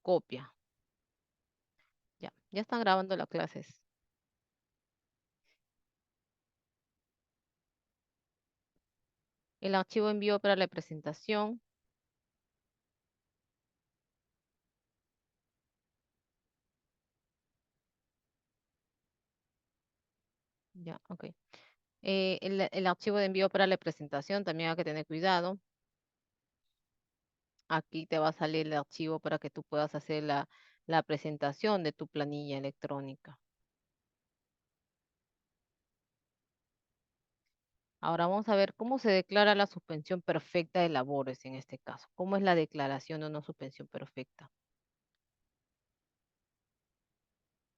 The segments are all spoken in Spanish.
copia. Ya están grabando las clases. El archivo envío para la presentación. Ya, ok. El archivo de envío para la presentación también hay que tener cuidado. Aquí te va a salir el archivo para que tú puedas hacer la presentación de tu planilla electrónica. Ahora vamos a ver cómo se declara la suspensión perfecta de labores en este caso. ¿Cómo es la declaración de una suspensión perfecta?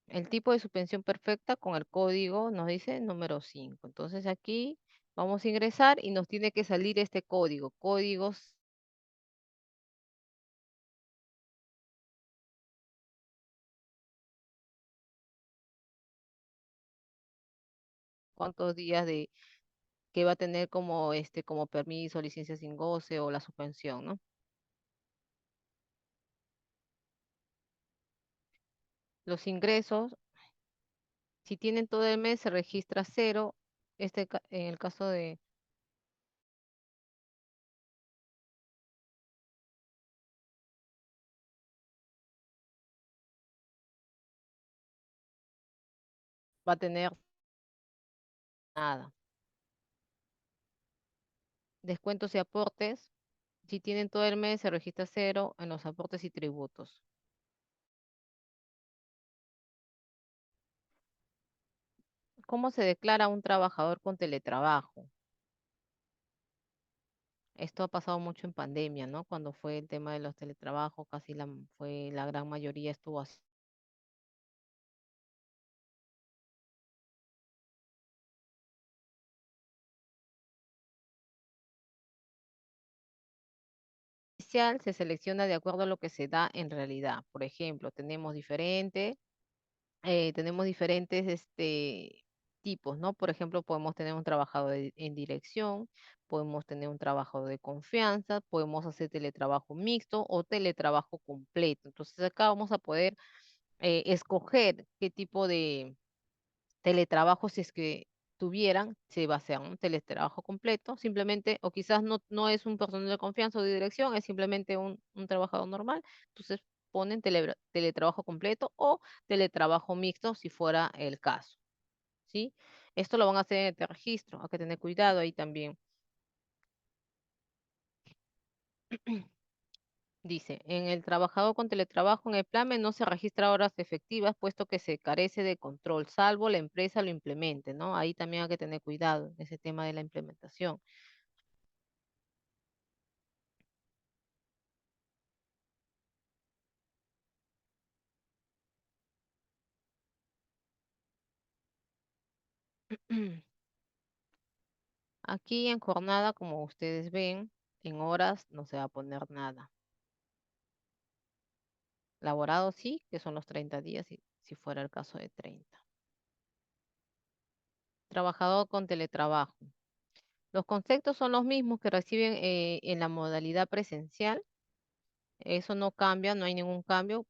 El tipo de suspensión perfecta con el código nos dice número 5. Entonces aquí vamos a ingresar y nos tiene que salir este código. Códigos, cuántos días de que va a tener como como permiso, licencia sin goce o la suspensión, ¿no? Los ingresos, si tienen todo el mes, se registra cero. En el caso de va a tener nada. Descuentos y aportes, si tienen todo el mes, se registra cero en los aportes y tributos. ¿Cómo se declara un trabajador con teletrabajo? Esto ha pasado mucho en pandemia, ¿no? Cuando fue el tema de los teletrabajos, fue la gran mayoría estuvo así. Inicial se selecciona de acuerdo a lo que se da en realidad. Por ejemplo, tenemos diferentes tipos, ¿no? Por ejemplo, podemos tener un trabajador en dirección, podemos tener un trabajo de confianza, podemos hacer teletrabajo mixto o teletrabajo completo. Entonces acá vamos a poder escoger qué tipo de teletrabajo, si es que tuvieran, se va a hacer un teletrabajo completo, simplemente, o quizás no es un personal de confianza o de dirección, es simplemente un trabajador normal, entonces ponen teletrabajo completo o teletrabajo mixto si fuera el caso, ¿sí? Esto lo van a hacer en el registro, hay que tener cuidado ahí también. Dice, en el trabajador con teletrabajo en el PLAME no se registra horas efectivas, puesto que se carece de control, salvo la empresa lo implemente, ¿no? Ahí también hay que tener cuidado en ese tema de la implementación. Aquí en jornada, como ustedes ven, en horas no se va a poner nada. Laborado sí, que son los 30 días, si fuera el caso de 30. Trabajador con teletrabajo. Los conceptos son los mismos que reciben en la modalidad presencial. Eso no cambia, no hay ningún cambio.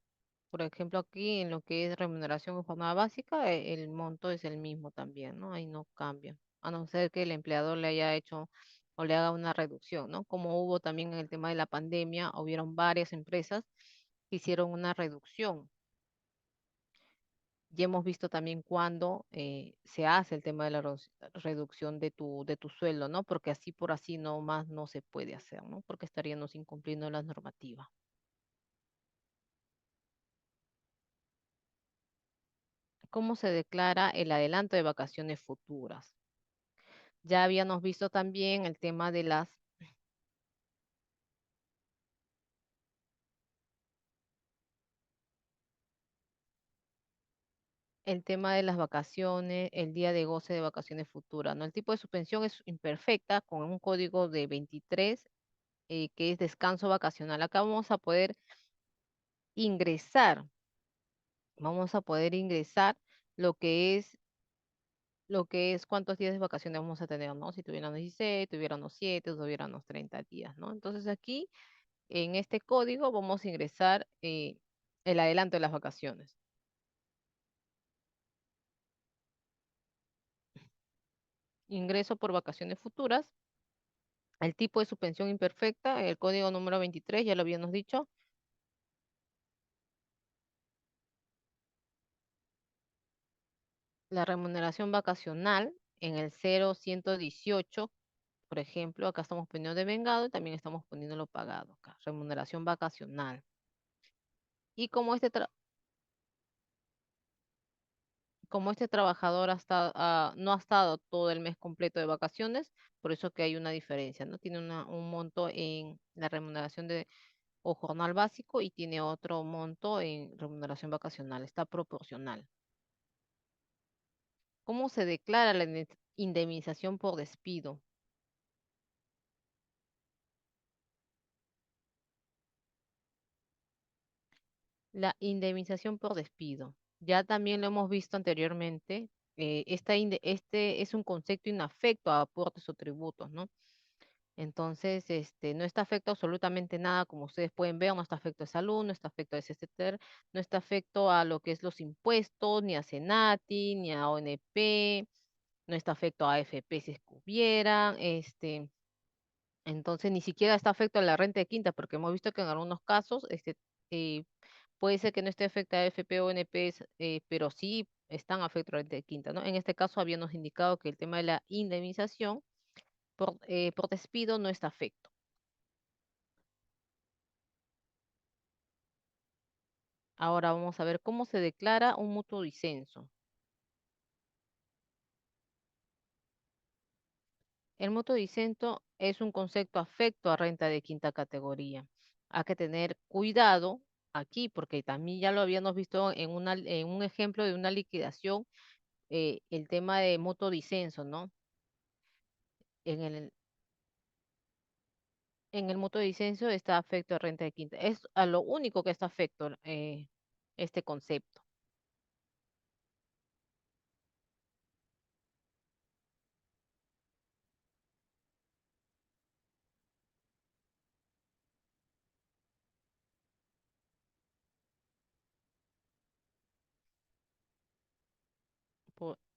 Por ejemplo, aquí en lo que es remuneración o jornada básica, el monto es el mismo también, ¿no? Ahí no cambia, a no ser que el empleador le haya hecho o le haga una reducción, ¿no? Como hubo también en el tema de la pandemia, hubieron varias empresas que hicieron una reducción. Y hemos visto también cuando se hace el tema de la reducción de tu sueldo, ¿no? Porque así por así no más no se puede hacer, ¿no? Porque estaríamos incumpliendo las normativas. ¿Cómo se declara el adelanto de vacaciones futuras? Ya habíamos visto también el tema de las vacaciones, el día de goce de vacaciones futuras, ¿no? El tipo de suspensión es imperfecta con un código de 23, que es descanso vacacional. Acá ingresar, vamos a poder ingresar lo que es, lo que es cuántos días de vacaciones vamos a tener, ¿no? Si tuviéramos 16, tuviéramos 7, tuviéramos 30 días, ¿no? Entonces aquí, en este código, vamos a ingresar el adelanto de las vacaciones. Ingreso por vacaciones futuras, el tipo de suspensión imperfecta, el código número 23, ya lo habíamos dicho. La remuneración vacacional en el 0118, por ejemplo, acá estamos poniendo de vengado y también estamos poniendo lo pagado acá, remuneración vacacional. Y como este trabajador no ha estado todo el mes completo de vacaciones, por eso que hay una diferencia, ¿no? Tiene un monto en la remuneración o jornal básico y tiene otro monto en remuneración vacacional, está proporcional. ¿Cómo se declara la indemnización por despido? La indemnización por despido. Ya también lo hemos visto anteriormente. Este es un concepto inafecto a aportes o tributos, ¿no? Entonces, no está afecto a absolutamente nada, como ustedes pueden ver, no está afecto a salud, no está afecto a SSTR, no está afecto a lo que es los impuestos, ni a Senati, ni a ONP, no está afecto a AFP si es que hubieran, entonces ni siquiera está afecto a la renta de quinta, porque hemos visto que en algunos casos, eh, puede ser que no esté afectada a AFP o ONPs, pero sí están afectados a la renta de quinta, ¿no? En este caso habíamos indicado que el tema de la indemnización por despido no está afecto. Ahora vamos a ver cómo se declara un mutuo disenso. El mutuo disenso es un concepto afecto a renta de quinta categoría. Hay que tener cuidado aquí porque también ya lo habíamos visto en un ejemplo de una liquidación, el tema de mutuo disenso, ¿no? En el, en el mutuo disenso está afecto a renta de quinta. Es a lo único que está afecto este concepto.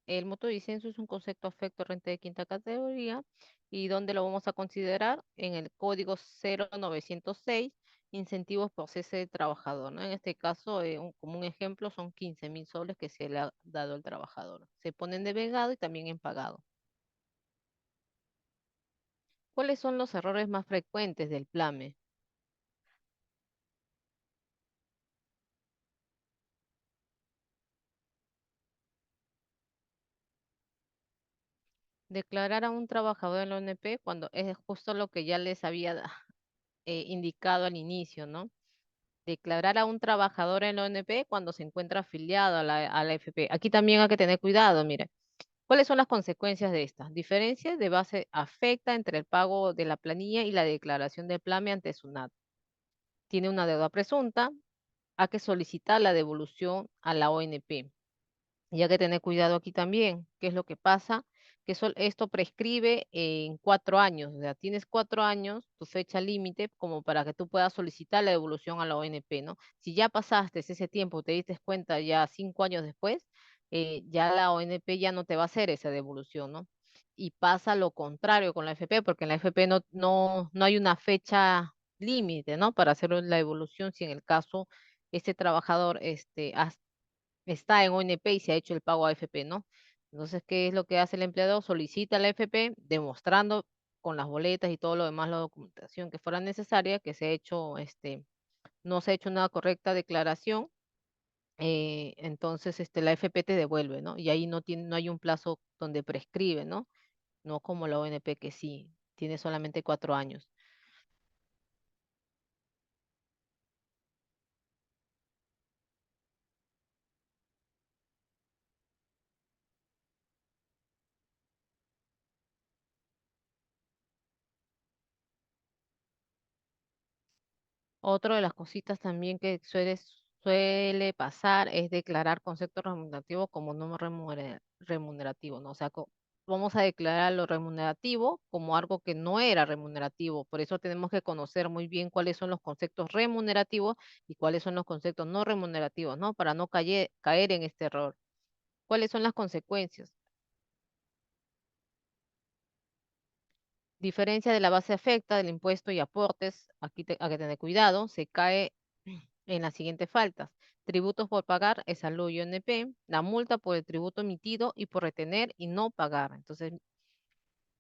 El mutuo disenso es un concepto afecto a renta de quinta categoría y donde lo vamos a considerar en el código 0906, incentivos por cese de trabajador, ¿no? En este caso, como un ejemplo, son 15.000 soles que se le ha dado al trabajador. Se ponen de vengado y también en pagado. ¿Cuáles son los errores más frecuentes del PLAME? Declarar a un trabajador en la ONP cuando es justo lo que ya les había indicado al inicio, ¿no? Declarar a un trabajador en la ONP cuando se encuentra afiliado a la AFP. Aquí también hay que tener cuidado, mire. ¿Cuáles son las consecuencias de estas? Diferencias de base afecta entre el pago de la planilla y la declaración del PLAME ante SUNAT. Tiene una deuda presunta, hay que solicitar la devolución a la ONP. Y hay que tener cuidado aquí también, qué es lo que pasa, que esto prescribe en 4 años, o sea, tienes 4 años, tu fecha límite, como para que tú puedas solicitar la devolución a la ONP, ¿no? Si ya pasaste ese tiempo, te diste cuenta ya 5 años después, ya la ONP ya no te va a hacer esa devolución, ¿no? Y pasa lo contrario con la FP, porque en la FP no hay una fecha límite, ¿no? Para hacer la devolución si en el caso este trabajador está en ONP y se ha hecho el pago a AFP, ¿no? Entonces, ¿qué es lo que hace el empleador? Solicita a la AFP demostrando con las boletas y todo lo demás, la documentación que fuera necesaria, que se ha hecho, no se ha hecho una correcta declaración, entonces la AFP te devuelve, ¿no? Y ahí no hay un plazo donde prescribe, ¿no? No como la ONP que sí, tiene solamente 4 años. Otra de las cositas también que suele pasar es declarar conceptos remunerativos como no remunerativo, ¿no? O sea, vamos a declarar lo remunerativo como algo que no era remunerativo. Por eso tenemos que conocer muy bien cuáles son los conceptos remunerativos y cuáles son los conceptos no remunerativos, ¿no? Para no caer en este error. ¿Cuáles son las consecuencias? Diferencia de la base afecta del impuesto y aportes, aquí hay que tener cuidado, se cae en las siguientes faltas. Tributos por pagar es salud y ONP, la multa por el tributo emitido y por retener y no pagar. Entonces,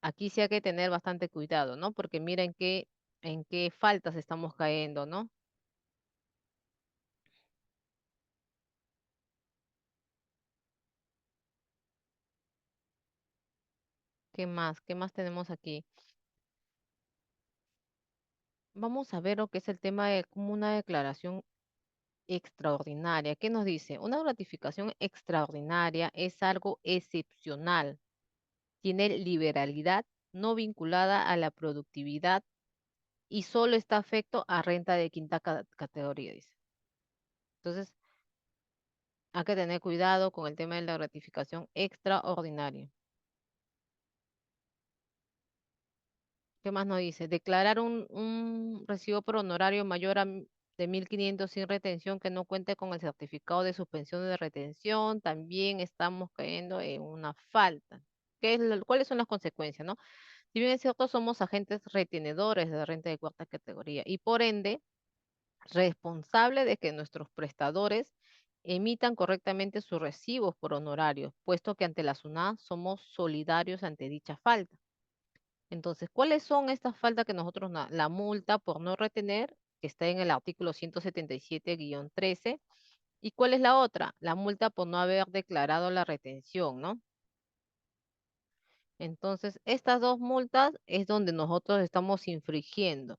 aquí sí hay que tener bastante cuidado, ¿no? Porque mira en qué faltas estamos cayendo, ¿no? ¿Qué más? ¿Qué más tenemos aquí? Vamos a ver lo que es el tema de como una declaración extraordinaria. ¿Qué nos dice? Una gratificación extraordinaria es algo excepcional. Tiene liberalidad no vinculada a la productividad y solo está afecto a renta de quinta categoría, dice. Entonces, hay que tener cuidado con el tema de la gratificación extraordinaria. ¿Qué más nos dice? Declarar un recibo por honorario mayor de 1.500 sin retención que no cuente con el certificado de suspensión de retención. También estamos cayendo en una falta. ¿Cuáles son las consecuencias, no? Si bien es cierto, somos agentes retenedores de renta de cuarta categoría y por ende responsable de que nuestros prestadores emitan correctamente sus recibos por honorarios, puesto que ante la SUNAT somos solidarios ante dicha falta. Entonces, ¿cuáles son estas faltas que nosotros, la multa por no retener, que está en el artículo 177-13, y cuál es la otra? La multa por no haber declarado la retención, ¿no? Entonces, estas dos multas es donde nosotros estamos infringiendo.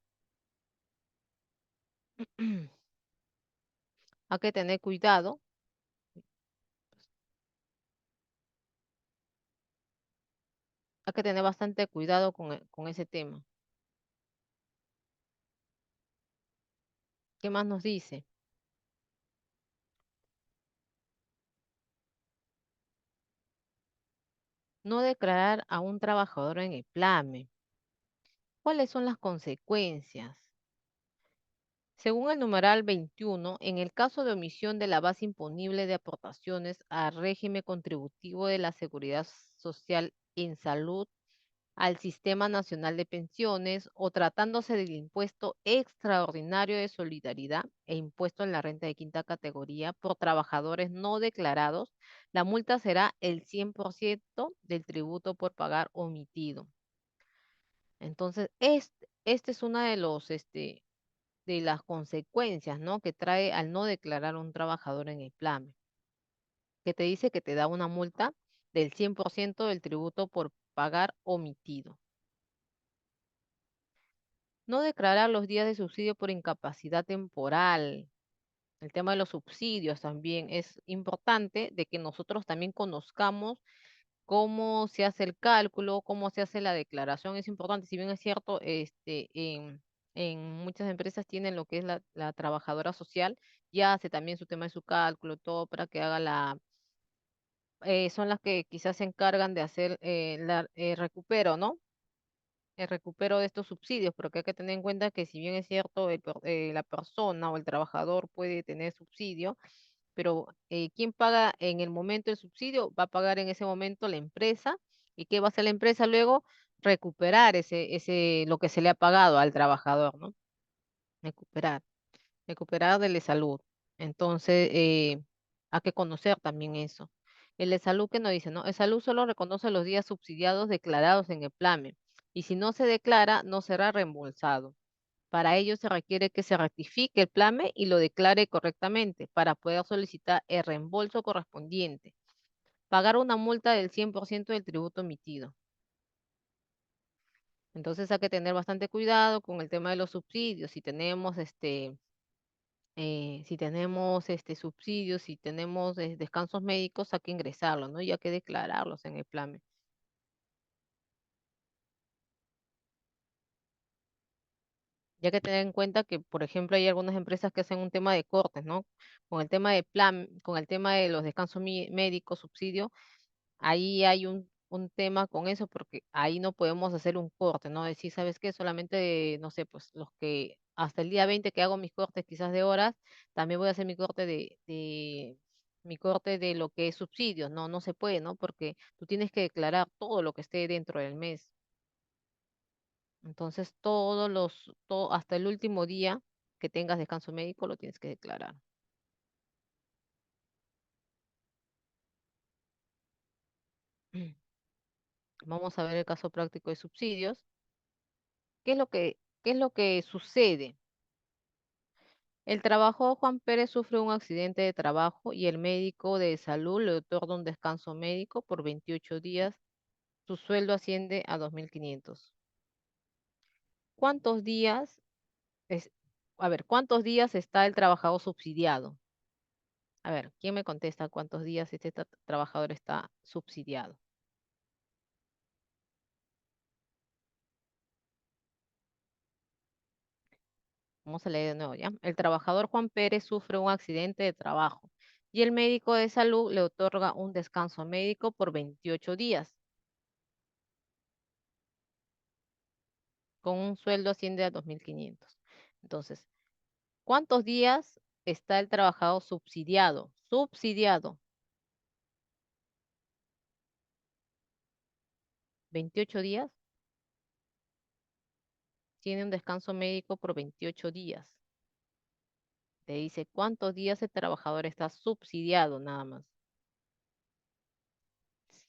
Hay que tener cuidado, hay que tener bastante cuidado con ese tema. ¿Qué más nos dice? No declarar a un trabajador en el PLAME. ¿Cuáles son las consecuencias? Según el numeral 21, en el caso de omisión de la base imponible de aportaciones al régimen contributivo de la Seguridad Social en salud, al Sistema Nacional de Pensiones o tratándose del impuesto extraordinario de solidaridad e impuesto en la renta de quinta categoría por trabajadores no declarados, la multa será el 100% del tributo por pagar omitido. Entonces, este es una de las consecuencias, ¿no? Que trae al no declarar a un trabajador en el plan, que te dice que te da una multa del 100% del tributo por pagar omitido. No declarar los días de subsidio por incapacidad temporal. El tema de los subsidios también es importante de que nosotros también conozcamos cómo se hace el cálculo, cómo se hace la declaración. Es importante, si bien es cierto, en muchas empresas tienen lo que es la trabajadora social, ya hace también su tema de su cálculo, todo para que haga son las que quizás se encargan de hacer el recupero, ¿no? El recupero de estos subsidios, porque hay que tener en cuenta que si bien es cierto, la persona o el trabajador puede tener subsidio, pero ¿quién paga en el momento el subsidio? Va a pagar en ese momento la empresa. ¿Y qué va a hacer la empresa luego? Recuperar lo que se le ha pagado al trabajador, ¿no? Recuperar, recuperar del de salud. Entonces, hay que conocer también eso. El de salud que nos dice, ¿no? El salud solo reconoce los días subsidiados declarados en el plan y si no se declara, no será reembolsado. Para ello se requiere que se rectifique el PLAME y lo declare correctamente para poder solicitar el reembolso correspondiente. Pagar una multa del 100% del tributo emitido. Entonces hay que tener bastante cuidado con el tema de los subsidios. Si tenemos subsidios, si tenemos descansos médicos, hay que ingresarlos, ¿no? Y hay que declararlos en el PLAME. Ya que tener en cuenta que, por ejemplo, hay algunas empresas que hacen un tema de cortes, ¿no? Con el tema de plan, con el tema de los descansos médicos, subsidio, ahí hay un tema con eso porque ahí no podemos hacer un corte, ¿no? Decir, ¿sabes qué? Solamente, no sé, pues los que hasta el día 20 que hago mis cortes quizás de horas, también voy a hacer mi corte mi corte de lo que es subsidios. No, no se puede, ¿no? Porque tú tienes que declarar todo lo que esté dentro del mes. Entonces, hasta el último día que tengas descanso médico lo tienes que declarar. Vamos a ver el caso práctico de subsidios. ¿Qué es lo que sucede? El trabajador Juan Pérez sufre un accidente de trabajo y el médico de salud le otorga un descanso médico por 28 días. Su sueldo asciende a 2.500. ¿Cuántos días es, a ver, cuántos días está el trabajador subsidiado? A ver, ¿quién me contesta cuántos días este trabajador está subsidiado? Vamos a leer de nuevo, ¿ya? El trabajador Juan Pérez sufre un accidente de trabajo y el médico de salud le otorga un descanso médico por 28 días, con un sueldo asciende a 2.500. Entonces, ¿cuántos días está el trabajador subsidiado? Subsidiado, 28 días, tiene un descanso médico por 28 días. Te dice cuántos días el trabajador está subsidiado nada más.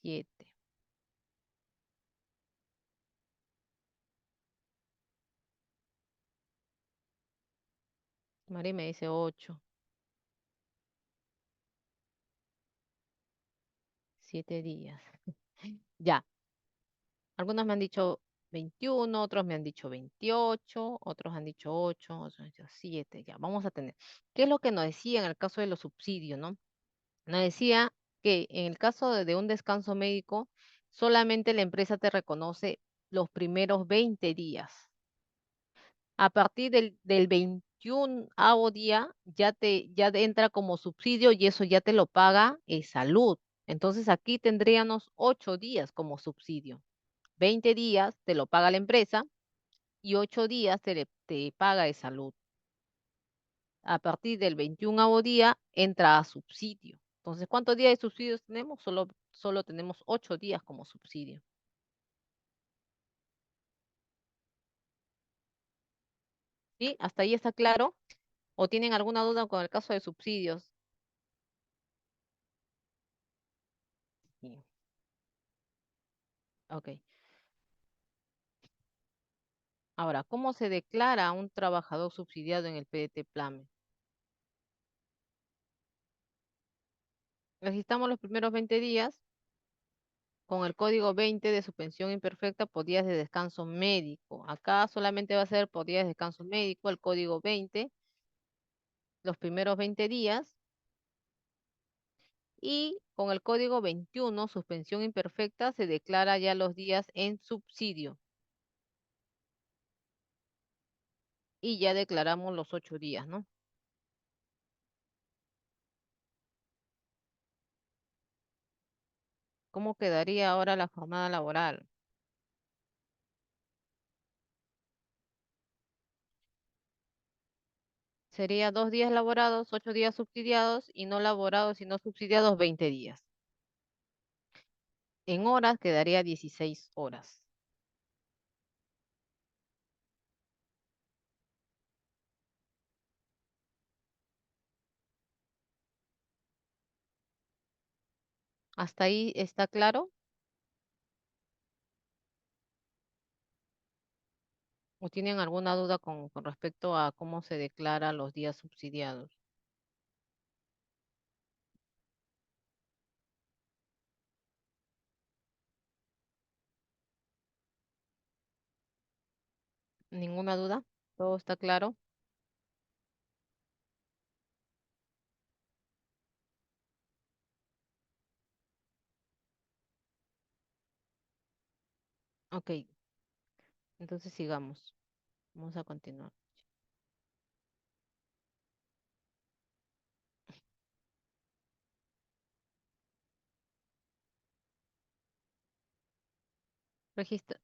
7. Mari me dice 8. 7 días. Ya, algunos me han dicho 21, otros me han dicho 28, otros han dicho 8, otros han dicho 7. Ya, vamos a tener. ¿Qué es lo que nos decía en el caso de los subsidios, no? Nos decía que en el caso de un descanso médico, solamente la empresa te reconoce los primeros 20 días. A partir del 21º día ya te entra como subsidio y eso ya te lo paga salud. Entonces aquí tendríamos 8 días como subsidio. 20 días te lo paga la empresa y 8 días te paga de salud. A partir del 21º día entra a subsidio. Entonces, ¿cuántos días de subsidios tenemos? Solo tenemos 8 días como subsidio. ¿Sí? ¿Hasta ahí está claro? ¿O tienen alguna duda con el caso de subsidios? Sí. Ok. Ahora, ¿cómo se declara a un trabajador subsidiado en el PDT Plan? Registramos los primeros 20 días con el código 20 de suspensión imperfecta por días de descanso médico. Acá solamente va a ser por días de descanso médico, el código 20, los primeros 20 días, y con el código 21, suspensión imperfecta, se declara ya los días en subsidio y ya declaramos los 8 días, ¿no? ¿Cómo quedaría ahora la jornada laboral? Sería 2 días laborados, 8 días subsidiados y no laborados y no subsidiados 20 días. En horas quedaría 16 horas. ¿Hasta ahí está claro? ¿O tienen alguna duda con respecto a cómo se declara los días subsidiados? ¿Ninguna duda? ¿Todo está claro? Ok, entonces sigamos. Vamos a continuar. Registro.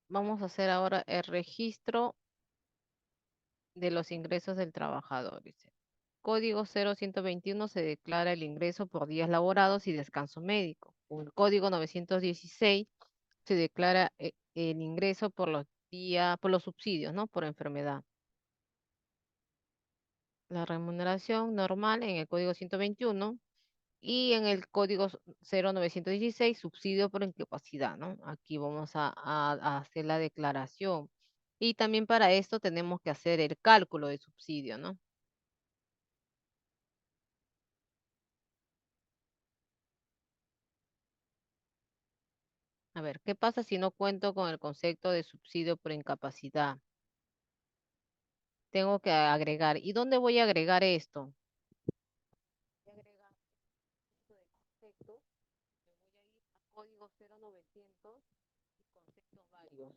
Vamos a hacer ahora el registro de los ingresos del trabajador. Dice. Código 0121 se declara el ingreso por días laborados y descanso médico. Con el código 916 se declara el ingreso por los días, por los subsidios, ¿no? Por enfermedad. La remuneración normal en el código 121 y en el código 0916 subsidio por incapacidad, ¿no? Aquí vamos a hacer la declaración. Y también para esto tenemos que hacer el cálculo de subsidio, ¿no? A ver, ¿qué pasa si no cuento con el concepto de subsidio por incapacidad? Tengo que agregar. ¿Y dónde voy a agregar esto? Voy a agregar esto del concepto, me voy a ir a código 0900 y conceptos varios.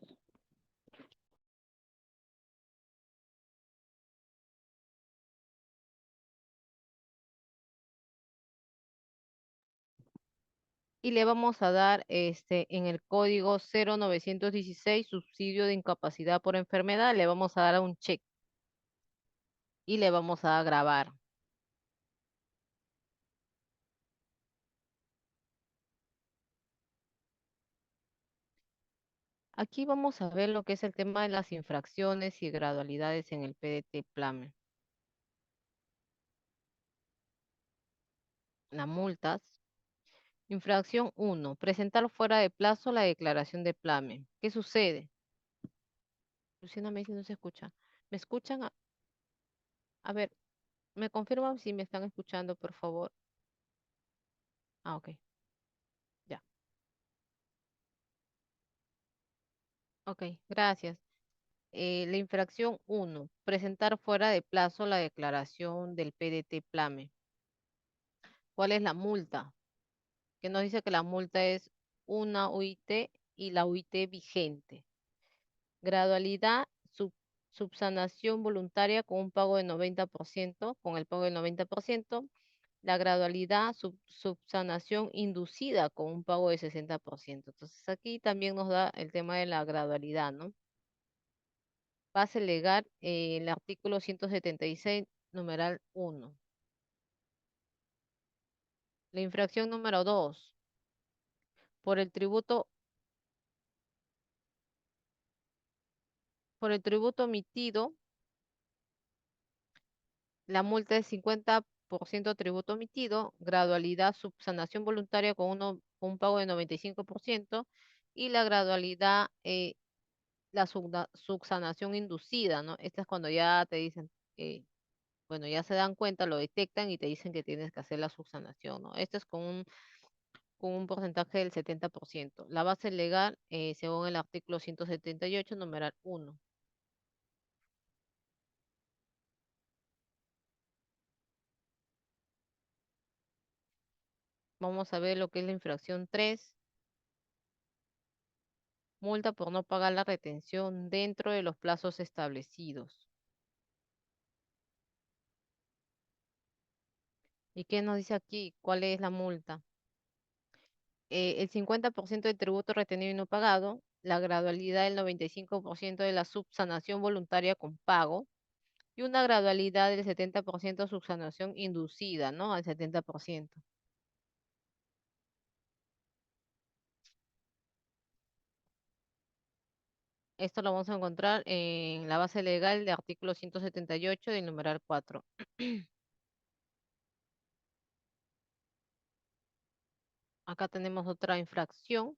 Y le vamos a dar en el código 0916 subsidio de incapacidad por enfermedad, le vamos a dar un check y le vamos a grabar. Aquí vamos a ver lo que es el tema de las infracciones y gradualidades en el PDT Plan. Las multas. Infracción 1. Presentar fuera de plazo la declaración de plame. ¿Qué sucede? Luciana me dice no se escucha. ¿Me escuchan? A ver, ¿me confirman si me están escuchando, por favor? Ah, ok, ya. Ok, gracias. La infracción 1. Presentar fuera de plazo la declaración del PDT plame. ¿Cuál es la multa? Que nos dice que la multa es una UIT y la UIT vigente. Gradualidad, subsanación voluntaria con un pago de 90%, con el pago del 90%. La gradualidad, subsanación inducida con un pago de 60%. Entonces aquí también nos da el tema de la gradualidad, ¿no? Base legal, el artículo 176, numeral 1. La infracción número 2. Por el tributo omitido, la multa es 50% tributo omitido, gradualidad subsanación voluntaria con un pago de 95% y la gradualidad, la subsanación inducida, ¿no? Esta es cuando ya te dicen, bueno, ya se dan cuenta, lo detectan y te dicen que tienes que hacer la subsanación, ¿no? Esto es con un porcentaje del 70%. La base legal, según el artículo 178, numeral 1. Vamos a ver lo que es la infracción 3. Multa por no pagar la retención dentro de los plazos establecidos. ¿Y qué nos dice aquí? ¿Cuál es la multa? El 50% del tributo retenido y no pagado, la gradualidad del 95% de la subsanación voluntaria con pago y una gradualidad del 70% subsanación inducida, ¿no? Al 70%. Esto lo vamos a encontrar en la base legal del artículo 178 del numeral 4. Acá tenemos otra infracción,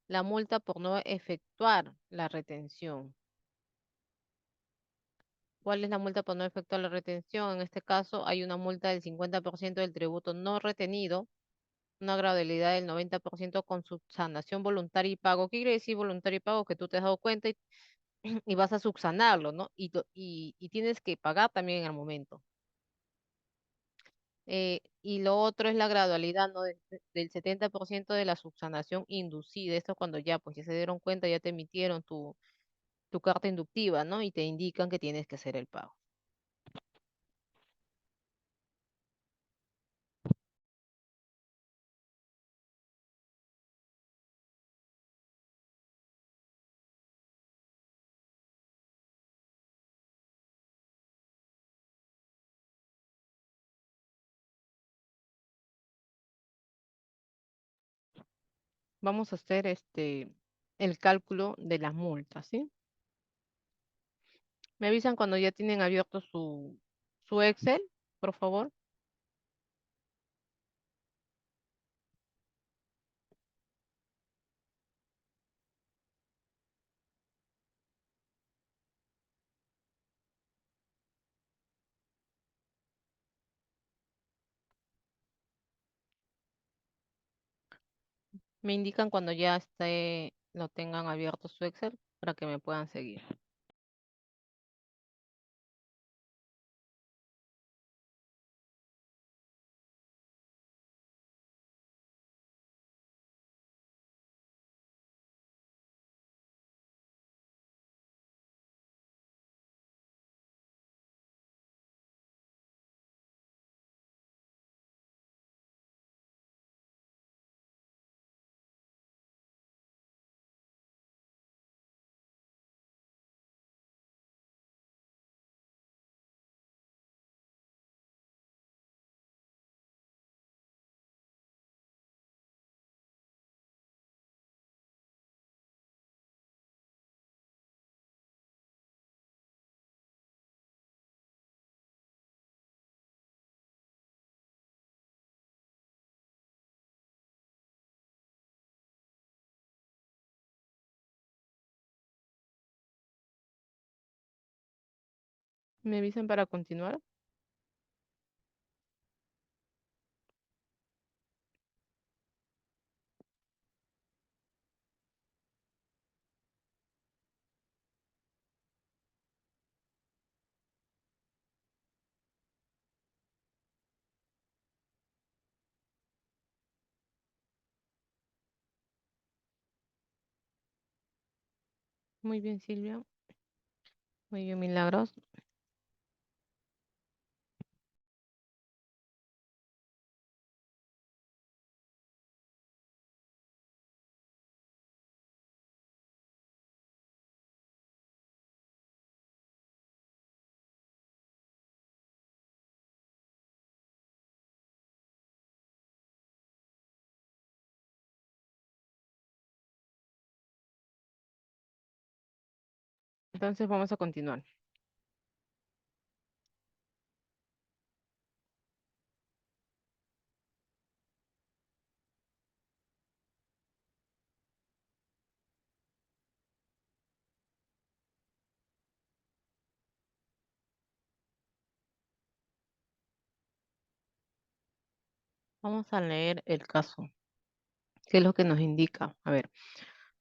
la multa por no efectuar la retención. ¿Cuál es la multa por no efectuar la retención? En este caso hay una multa del 50% del tributo no retenido, una gradualidad del 90% con subsanación voluntaria y pago. ¿Qué quiere decir voluntario y pago? Que tú te has dado cuenta y, y vas a subsanarlo, ¿no? Y tienes que pagar también en el momento. Y lo otro es la gradualidad, ¿no? Del 70% de la subsanación inducida. Esto cuando ya, pues ya se dieron cuenta, ya te emitieron tu carta inductiva, ¿no? Y te indican que tienes que hacer el pago. Vamos a hacer el cálculo de las multas, ¿sí? Me avisan cuando ya tienen abierto su Excel, por favor. Me indican cuando ya lo tengan abierto su Excel para que me puedan seguir. Me avisan para continuar. Muy bien, Silvia. Muy bien, Milagros. Entonces vamos a continuar. Vamos a leer el caso. ¿Qué es lo que nos indica? A ver,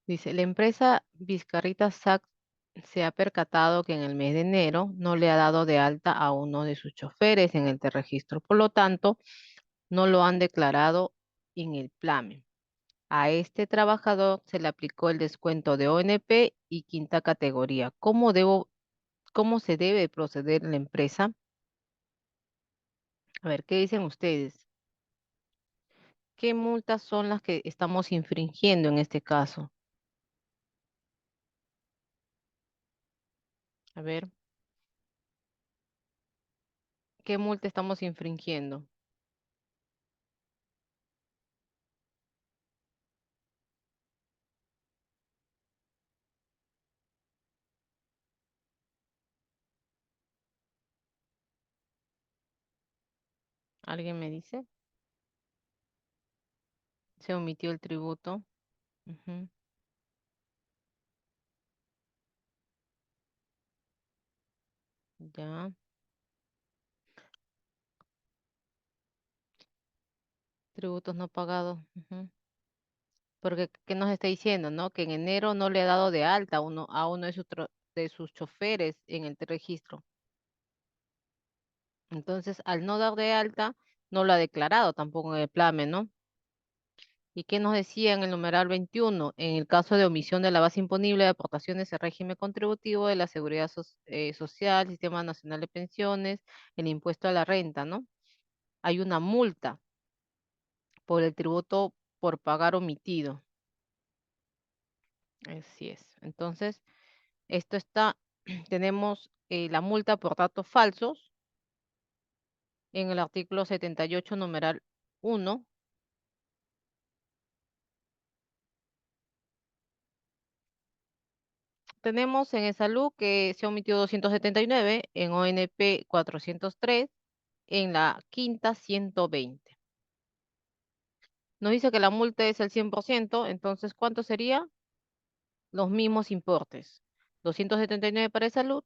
dice, la empresa Vizcarrita SAC se ha percatado que en el mes de enero no le ha dado de alta a uno de sus choferes en el registro. Por lo tanto, no lo han declarado en el PLAME. A este trabajador se le aplicó el descuento de ONP y quinta categoría. ¿Cómo se debe proceder en la empresa? A ver, ¿qué dicen ustedes? ¿Qué multas son las que estamos infringiendo en este caso? A ver, ¿qué multa estamos infringiendo? ¿Alguien me dice? Se omitió el tributo. Ujú, ya. Tributos no pagados. Ujú. Porque, ¿qué nos está diciendo, no? Que en enero no le ha dado de alta a uno de sus choferes en el registro. Entonces, al no dar de alta, no lo ha declarado tampoco en el PLAME, ¿no? ¿Y qué nos decía en el numeral 21? En el caso de omisión de la base imponible de aportaciones al régimen contributivo de la Seguridad Social, Sistema Nacional de Pensiones, el impuesto a la renta, ¿no? Hay una multa por el tributo por pagar omitido. Así es. Entonces, esto está, tenemos la multa por datos falsos en el artículo 78, numeral 1, Tenemos en salud que se ha omitido 279, en ONP 403, en la quinta 120. Nos dice que la multa es el 100%, entonces ¿cuánto sería? Los mismos importes. 279 para salud,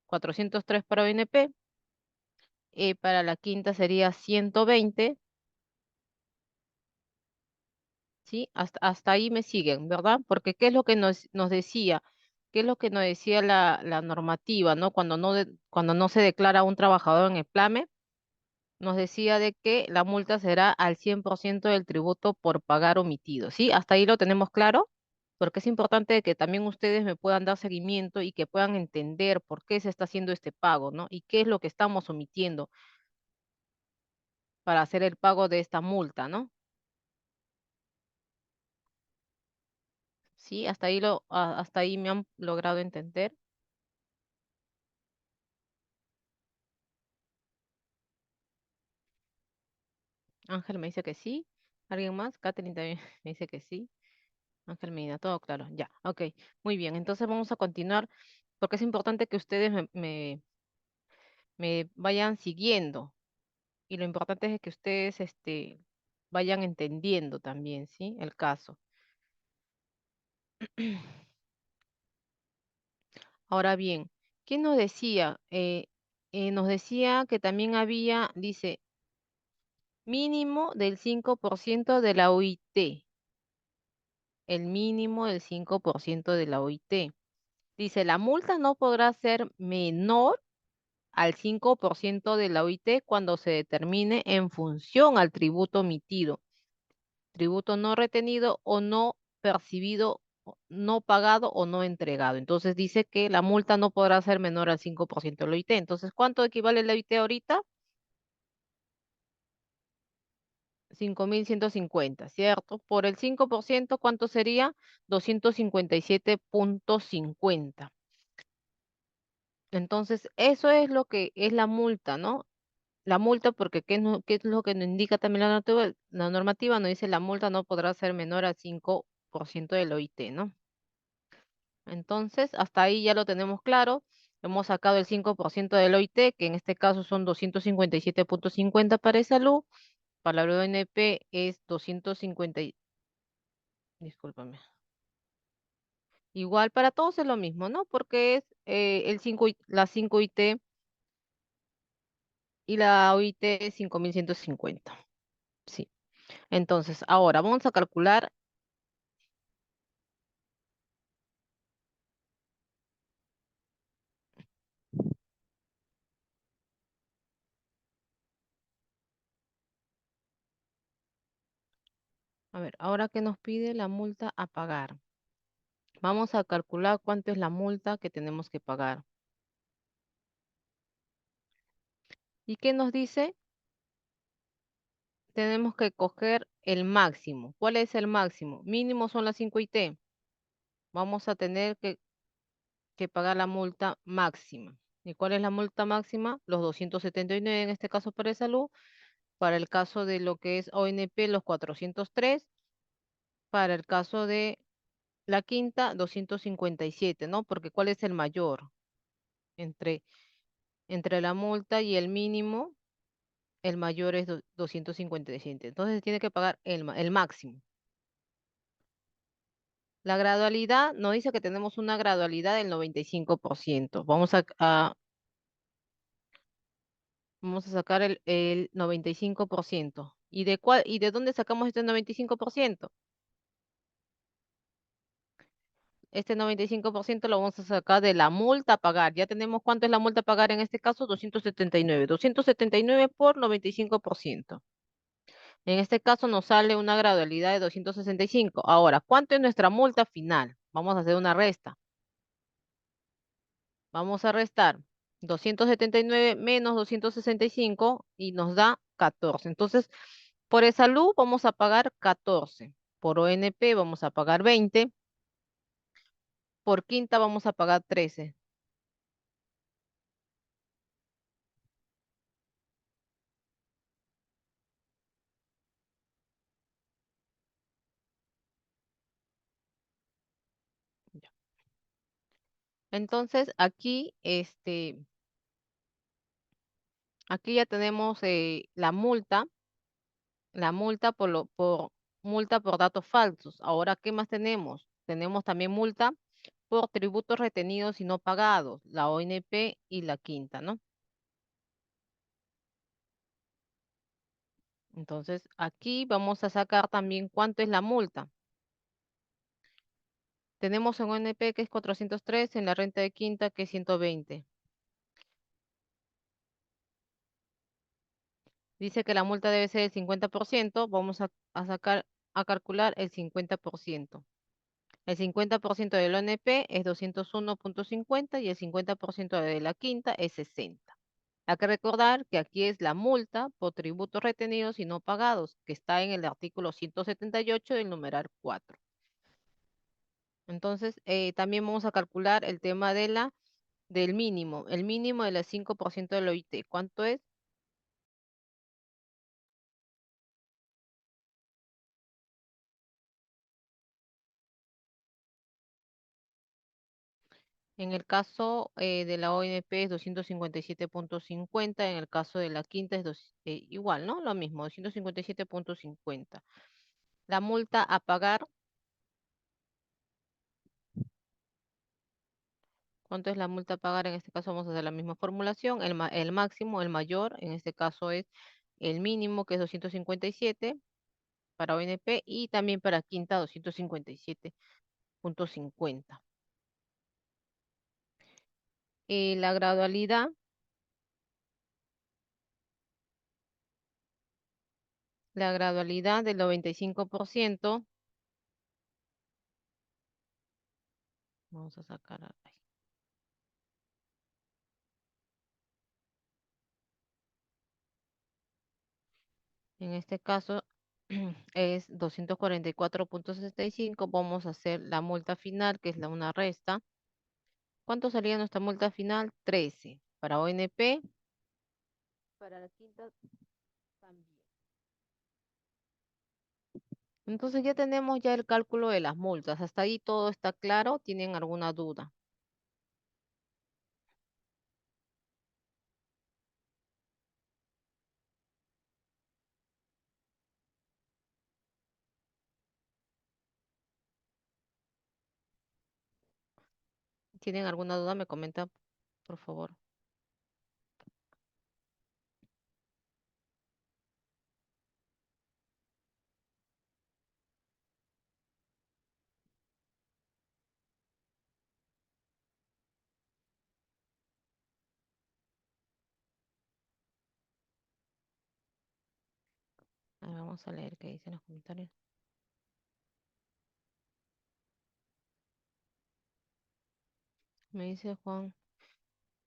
403 para ONP, para la quinta sería 120, ¿sí? Hasta ahí me siguen, ¿verdad? Porque ¿qué es lo que nos decía? ¿Qué es lo que nos decía la normativa, ¿no? Cuando no se declara un trabajador en el PLAME, nos decía de que la multa será al 100% del tributo por pagar omitido, ¿sí? Hasta ahí lo tenemos claro, porque es importante que también ustedes me puedan dar seguimiento y que puedan entender por qué se está haciendo este pago, ¿no? Y qué es lo que estamos omitiendo para hacer el pago de esta multa, ¿no? Sí, hasta ahí me han logrado entender. Ángel me dice que sí. ¿Alguien más? Catherine también me dice que sí. Ángel Medina, todo claro. Ya, ok. Muy bien, entonces vamos a continuar porque es importante que ustedes me vayan siguiendo. Y lo importante es que ustedes vayan entendiendo también, ¿sí? El caso. Ahora bien, ¿qué nos decía? Nos decía que también había, dice, mínimo del 5% de la OIT. El mínimo del 5% de la OIT. Dice, la multa no podrá ser menor al 5% de la OIT cuando se determine en función al tributo omitido, tributo no retenido o no percibido, no pagado o no entregado. Entonces dice que la multa no podrá ser menor al 5% de la OIT. Entonces, ¿cuánto equivale la OIT ahorita? 5.150, ¿cierto? Por el 5%, ¿cuánto sería? 257,50. Entonces, eso es lo que es la multa, ¿no? La multa, porque ¿qué es lo que nos indica también la normativa? Nos dice la multa no podrá ser menor al 5% del OIT, ¿no? Entonces, hasta ahí ya lo tenemos claro. Hemos sacado el 5% del OIT, que en este caso son 257,50 para salud. Para la ONP es 250, discúlpame. Igual para todos es lo mismo, ¿no? Porque es el 5, la 5 IT y la OIT es 5.150. Sí. Entonces, ahora vamos a calcular. A ver, ahora que nos pide la multa a pagar. Vamos a calcular cuánto es la multa que tenemos que pagar. ¿Y qué nos dice? Tenemos que coger el máximo. ¿Cuál es el máximo? Mínimo son las 5 IT. Vamos a tener que pagar la multa máxima. ¿Y cuál es la multa máxima? Los 279 en este caso para el salud. Para el caso de lo que es ONP, los 403. Para el caso de la quinta, 257, ¿no? Porque ¿cuál es el mayor? Entre, entre la multa y el mínimo, el mayor es 257. Entonces tiene que pagar el máximo. La gradualidad nos dice que tenemos una gradualidad del 95%. Vamos a sacar el 95%. ¿Y de dónde sacamos este 95%? Este 95% lo vamos a sacar de la multa a pagar. Ya tenemos cuánto es la multa a pagar en este caso, 279. 279 por 95%. En este caso nos sale una gradualidad de 265. Ahora, ¿cuánto es nuestra multa final? Vamos a hacer una resta. Vamos a restar 279 menos 265 y nos da 14. Entonces, por esa luz vamos a pagar 14. Por ONP vamos a pagar 20. Por quinta vamos a pagar 13. Ya. Entonces, aquí ya tenemos la multa por multa por datos falsos. Ahora, ¿qué más tenemos? Tenemos también multa por tributos retenidos y no pagados, la ONP y la quinta, ¿no? Entonces, aquí vamos a sacar también cuánto es la multa. Tenemos en ONP que es 403, en la renta de quinta que es 120. Dice que la multa debe ser el 50%, vamos a calcular el 50%. El 50% del ONP es 201,50 y el 50% de la quinta es 60. Hay que recordar que aquí es la multa por tributos retenidos y no pagados, que está en el artículo 178 del numeral 4. Entonces, también vamos a calcular el tema del mínimo, el mínimo del 5% del OIT. ¿Cuánto es? En el caso de la ONP es 257,50, en el caso de la quinta es igual, ¿no? Lo mismo, 257,50. La multa a pagar, ¿cuánto es la multa a pagar? En este caso vamos a hacer la misma formulación. El máximo, el mayor, en este caso es el mínimo, que es 257 para ONP y también para quinta 257,50. La gradualidad, del 95%, vamos a sacar, ay, en este caso es 244,65. Vamos a hacer la multa final, que es una resta. ¿Cuánto sería nuestra multa final? 13. Para ONP, para la quinta también. Entonces ya tenemos ya el cálculo de las multas. Hasta ahí todo está claro. ¿Tienen alguna duda? ¿Tienen alguna duda? Me comenta, por favor. A ver, vamos a leer qué dicen los comentarios. Me dice Juan,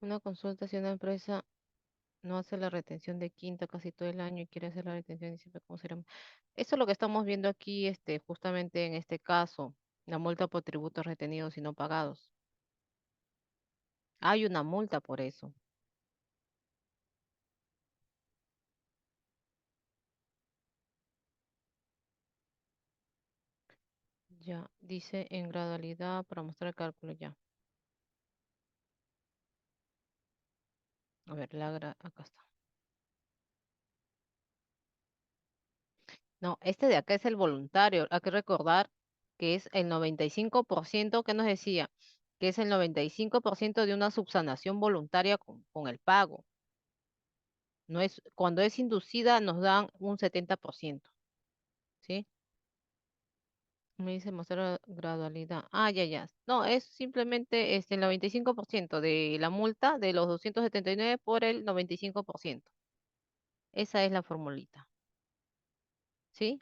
una consulta si una empresa no hace la retención de quinta casi todo el año y quiere hacer la retención de siempre, ¿cómo será? Eso es lo que estamos viendo aquí, justamente en este caso, la multa por tributos retenidos y no pagados. Hay una multa por eso. Ya, dice en gradualidad para mostrar el cálculo ya. A ver, acá está. No, este de acá es el voluntario. Hay que recordar que es el 95%, que nos decía, que es el 95% de una subsanación voluntaria con el pago. No es, cuando es inducida nos dan un 70%, ¿sí? Me dice mostrar gradualidad. Ah, ya, ya. No, es simplemente el 95% de la multa de los 279 por el 95%. Esa es la formulita, ¿sí?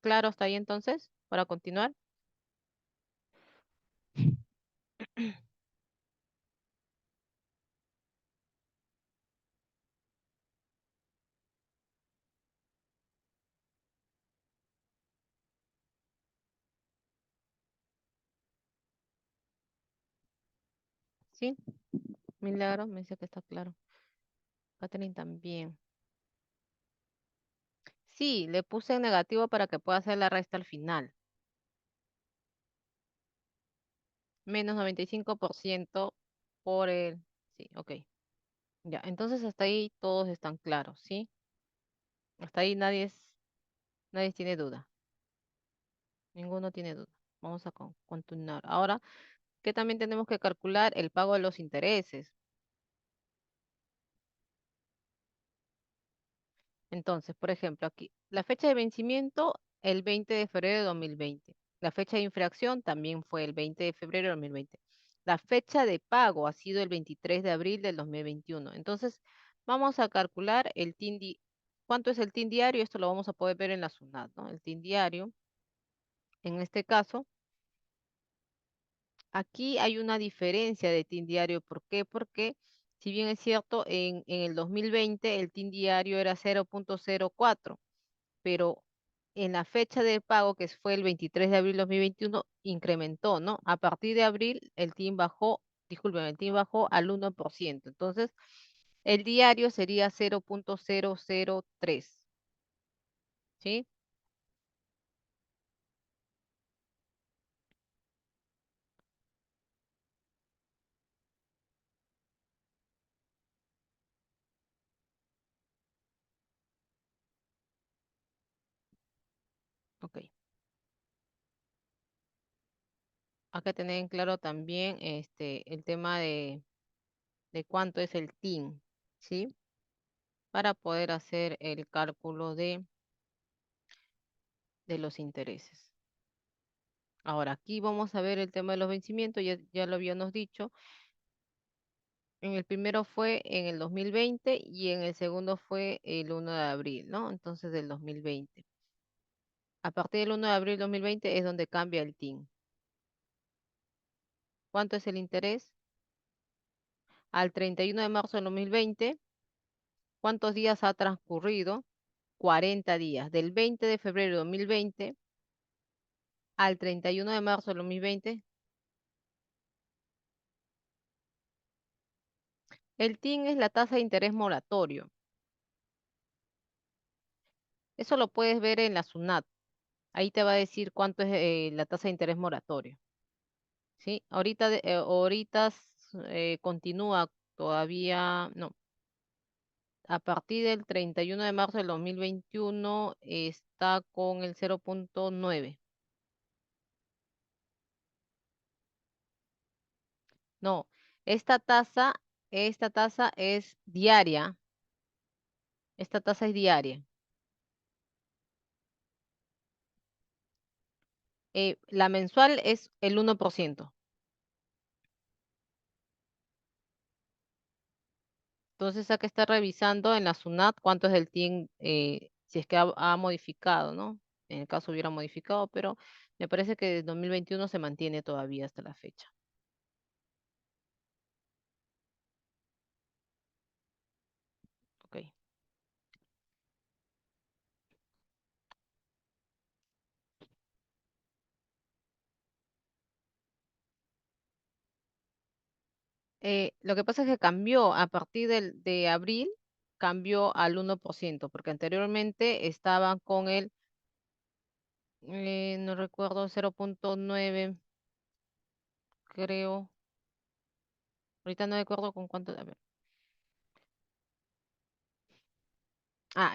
Claro, está ahí entonces, para continuar. ¿Sí? Milagro me dice que está claro. Catherine también. Sí, le puse en negativo para que pueda hacer la resta al final. Menos 95% por el... Sí, ok. Ya, entonces hasta ahí todos están claros, ¿sí? Hasta ahí nadie tiene duda. Ninguno tiene duda. Vamos a continuar. Ahora, ¿qué también tenemos que calcular? El pago de los intereses. Entonces, por ejemplo, aquí, la fecha de vencimiento, el 20 de febrero de 2020. La fecha de infracción también fue el 20 de febrero de 2020. La fecha de pago ha sido el 23 de abril del 2021. Entonces, vamos a calcular el ¿cuánto es el TIN diario? Esto lo vamos a poder ver en la SUNAT, ¿no? El TIN diario, en este caso, aquí hay una diferencia de TIN diario. ¿Por qué? Porque, si bien es cierto, en el 2020 el TIN diario era 0.04, pero en la fecha de pago, que fue el 23 de abril de 2021, incrementó, ¿no? A partir de abril, el TIN bajó, disculpen, el TIN bajó al 1%. Entonces, el diario sería 0.003, ¿sí? Ok. Hay que tener en claro también el tema de cuánto es el TIN, ¿sí? Para poder hacer el cálculo de los intereses. Ahora, aquí vamos a ver el tema de los vencimientos, ya lo habíamos dicho. En el primero fue en el 2020 y en el segundo fue el 1 de abril, ¿no? Entonces del 2020. A partir del 1 de abril 2020 es donde cambia el TIN. ¿Cuánto es el interés? Al 31 de marzo del 2020, ¿cuántos días ha transcurrido? 40 días. Del 20 de febrero de 2020 al 31 de marzo del 2020. El TIN es la tasa de interés moratorio. Eso lo puedes ver en la SUNAT. Ahí te va a decir cuánto es la tasa de interés moratorio. ¿Sí? Continúa todavía, no, a partir del 31 de marzo del 2021 está con el 0.9. No, esta tasa, esta tasa es diaria, esta tasa es diaria. La mensual es el 1%. Entonces hay que estar revisando en la SUNAT cuánto es el TIN, si es que ha modificado, ¿no? En el caso hubiera modificado, pero me parece que desde 2021 se mantiene todavía hasta la fecha. Ok. Lo que pasa es que cambió a partir de abril, cambió al 1%, porque anteriormente estaban con el, no recuerdo, 0.9, creo. Ahorita no recuerdo con cuánto. A ver.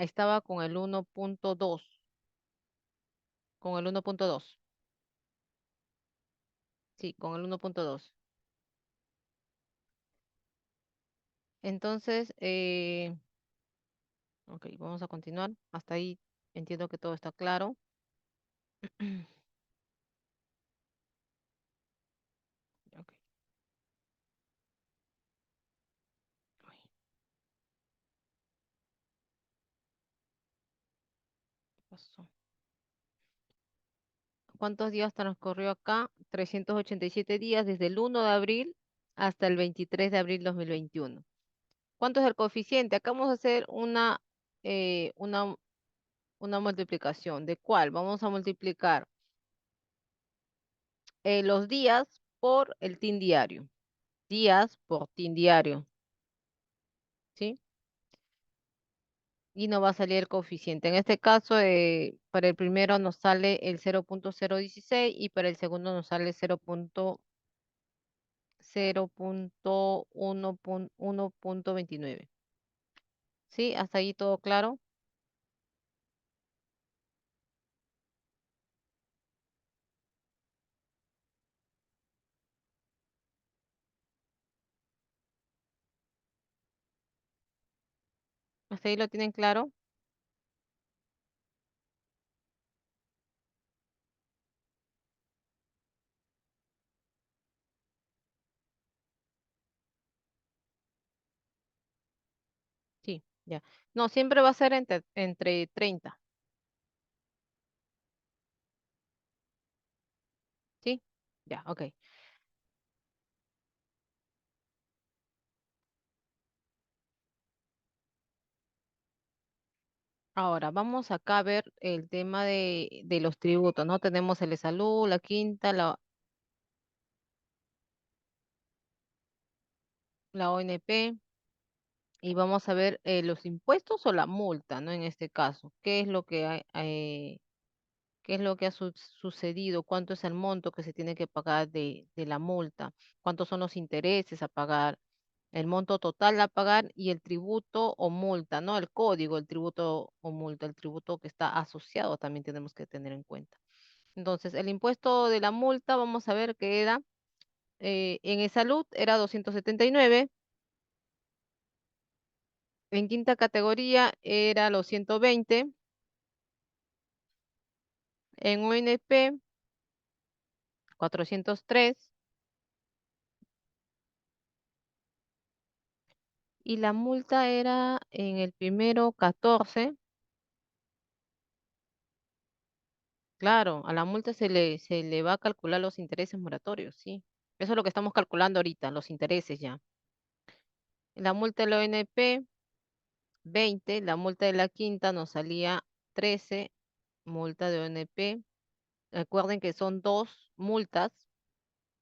Estaba con el 1.2, con el 1.2. Sí, con el 1.2. Entonces, ok, vamos a continuar. Hasta ahí entiendo que todo está claro. Ok, uy, ¿qué pasó? ¿Cuántos días transcurrió acá? 387 días desde el 1 de abril hasta el 23 de abril 2021. ¿Cuánto es el coeficiente? Acá vamos a hacer eh, una, una multiplicación. ¿De cuál? Vamos a multiplicar los días por el TIN diario. Días por TIN diario, ¿sí? Y no va a salir el coeficiente. En este caso, para el primero nos sale el 0.016 y para el segundo nos sale 0.0. 0.1.29. ¿Sí? ¿Hasta ahí todo claro? ¿Hasta ahí lo tienen claro? Sí, ya. No, siempre va a ser entre 30. ¿Sí? Ya, ok. Ahora, vamos acá a ver el tema de los tributos, ¿no? Tenemos el de salud, la quinta, la ONP, y vamos a ver los impuestos o la multa, ¿no? En este caso, ¿qué es lo que qué es lo que ha sucedido? ¿Cuánto es el monto que se tiene que pagar de la multa? ¿Cuántos son los intereses a pagar? El monto total a pagar y el tributo o multa, ¿no? El código, el tributo o multa, el tributo que está asociado también tenemos que tener en cuenta. Entonces, el impuesto de la multa, vamos a ver que era, en el salud era 279, en quinta categoría era los 120, en ONP 403 y la multa era en el primero 14. Claro, a la multa se le va a calcular los intereses moratorios, sí. Eso es lo que estamos calculando ahorita, los intereses ya. La multa de la ONP 20, la multa de la quinta nos salía 13, multa de ONP. Recuerden que son dos multas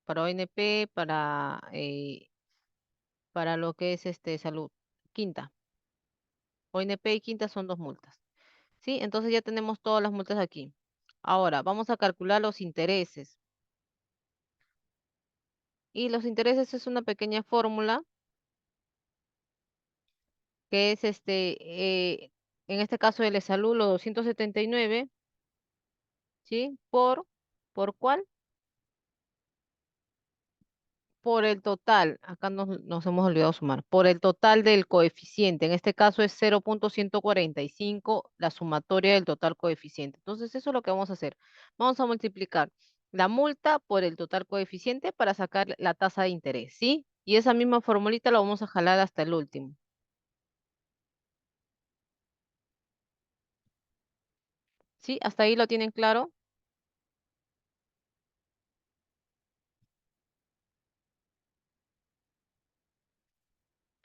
para ONP, para lo que es salud. Quinta. ONP y quinta son dos multas. ¿Sí? Entonces ya tenemos todas las multas aquí. Ahora, vamos a calcular los intereses. Y los intereses es una pequeña fórmula que es en este caso el de salud, los 279, ¿sí? ¿Por cuál? Por el total, acá nos hemos olvidado sumar, por el total del coeficiente, en este caso es 0.145 la sumatoria del total coeficiente. Entonces, eso es lo que vamos a hacer. Vamos a multiplicar la multa por el total coeficiente para sacar la tasa de interés, ¿sí? Y esa misma formulita la vamos a jalar hasta el último. ¿Sí? ¿Hasta ahí lo tienen claro?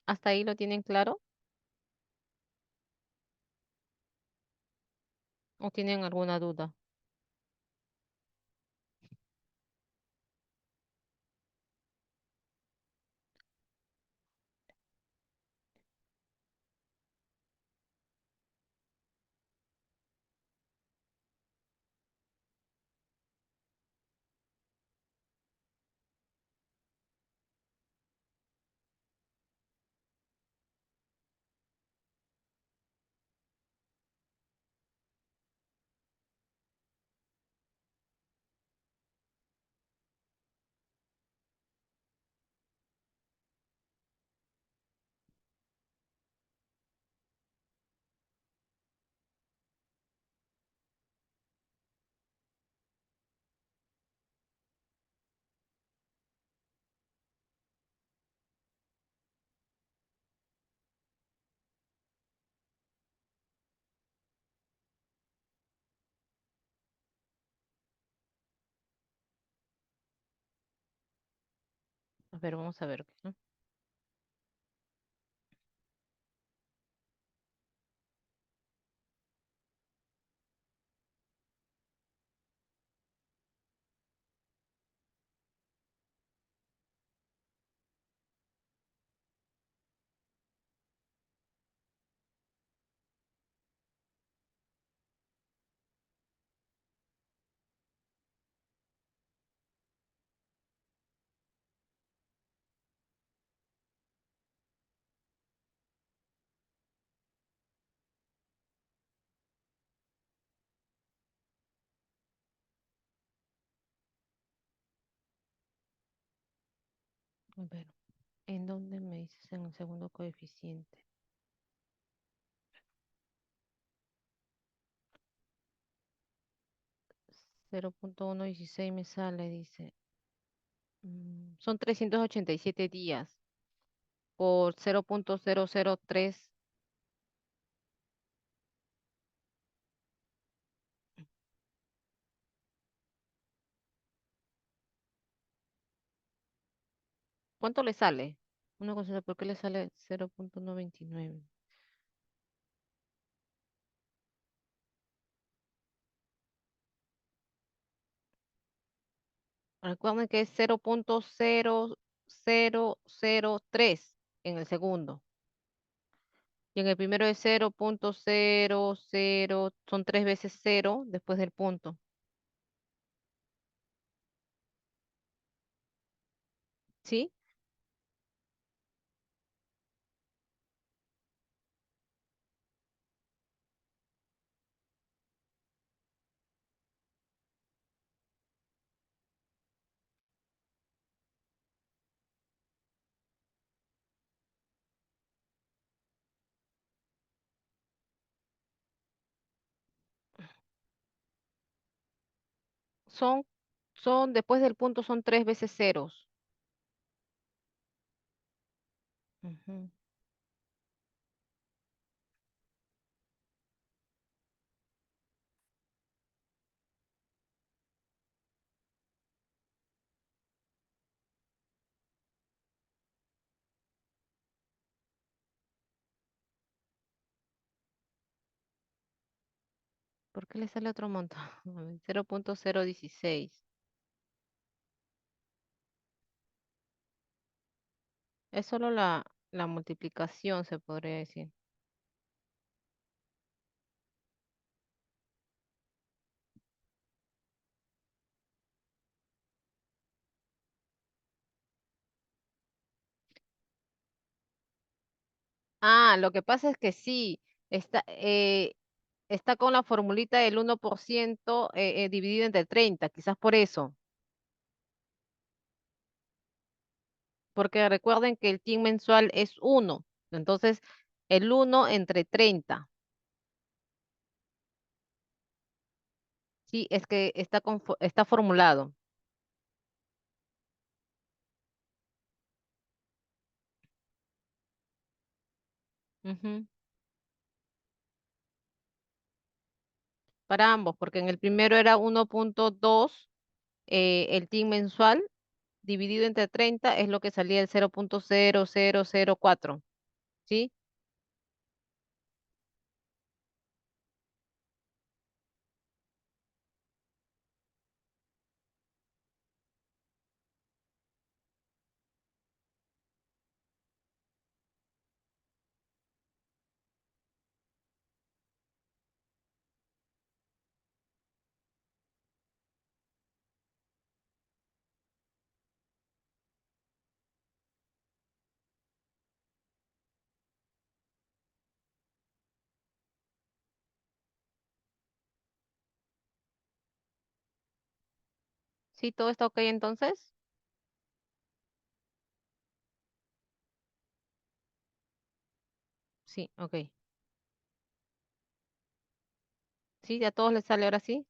¿Hasta ahí lo tienen claro? ¿O tienen alguna duda? A ver, vamos a ver, ¿no? A ver, ¿en dónde me dices en el segundo coeficiente? 0.116 me sale, dice. Son 387 días por 0.003. ¿Cuánto le sale? Una cosa, ¿por qué le sale 0.129? Recuerden que es 0.0003 en el segundo. Y en el primero es 0.00, son tres veces cero después del punto. ¿Sí? Son, después del punto son tres veces ceros. Ujú. ¿Por qué le sale otro montón? 0.016. Es solo la multiplicación, se podría decir. Ah, lo que pasa es que sí, está con la formulita del 1% dividido entre 30, quizás por eso. Porque recuerden que el TIN mensual es uno. Entonces, el uno entre 30. Sí, es que está formulado. Ujú. Para ambos, porque en el primero era 1.2, el TIN mensual dividido entre 30 es lo que salía el 0.0004. ¿Sí? ¿Sí? ¿Todo está ok entonces? Sí, ok. ¿Sí? ¿Ya a todos les sale ahora sí?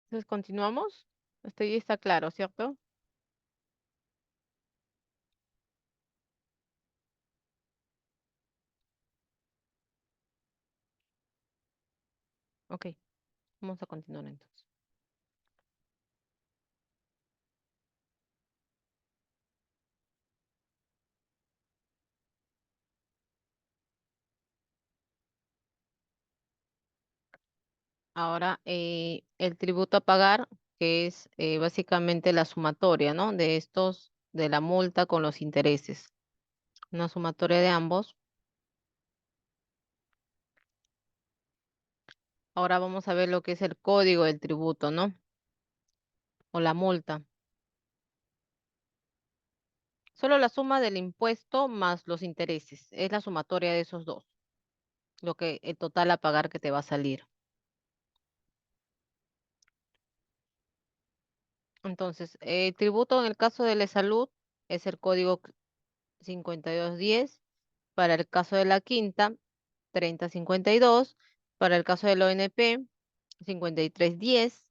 Entonces, ¿continuamos? Este ya está claro, ¿cierto? Ok, vamos a continuar entonces. Ahora, el tributo a pagar, que es básicamente la sumatoria, ¿no? De estos, de la multa con los intereses. Una sumatoria de ambos. Ahora vamos a ver lo que es el código del tributo, ¿no? O la multa. Solo la suma del impuesto más los intereses. Es la sumatoria de esos dos. Lo que el total a pagar que te va a salir. Entonces, el tributo en el caso de la salud es el código 5210. Para el caso de la quinta, 3052. Para el caso del ONP, 5310.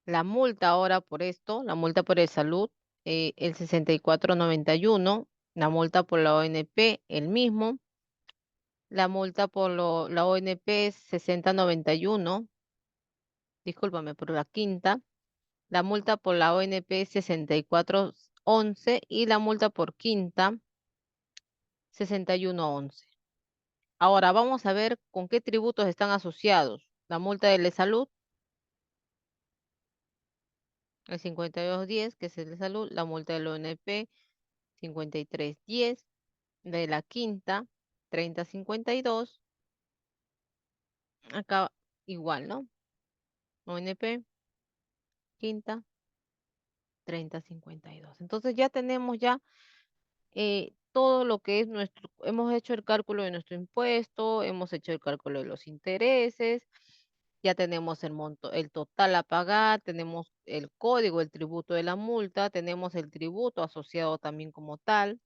La multa ahora por esto, la multa por el salud, el 6491. La multa por la ONP, el mismo. La multa por la ONP es 6091. Discúlpame, por la quinta. La multa por la ONP es 6411 y la multa por quinta 6111. Ahora vamos a ver con qué tributos están asociados. La multa de la salud, el 5210, que es el de salud, la multa del ONP, 5310, de la quinta, 3052, acá igual, ¿no? ONP, quinta, 3052. Entonces ya tenemos ya todo lo que es nuestro, hemos hecho el cálculo de nuestro impuesto, hemos hecho el cálculo de los intereses, ya tenemos el monto, el total a pagar, tenemos el código, el tributo de la multa, tenemos el tributo asociado también como tal.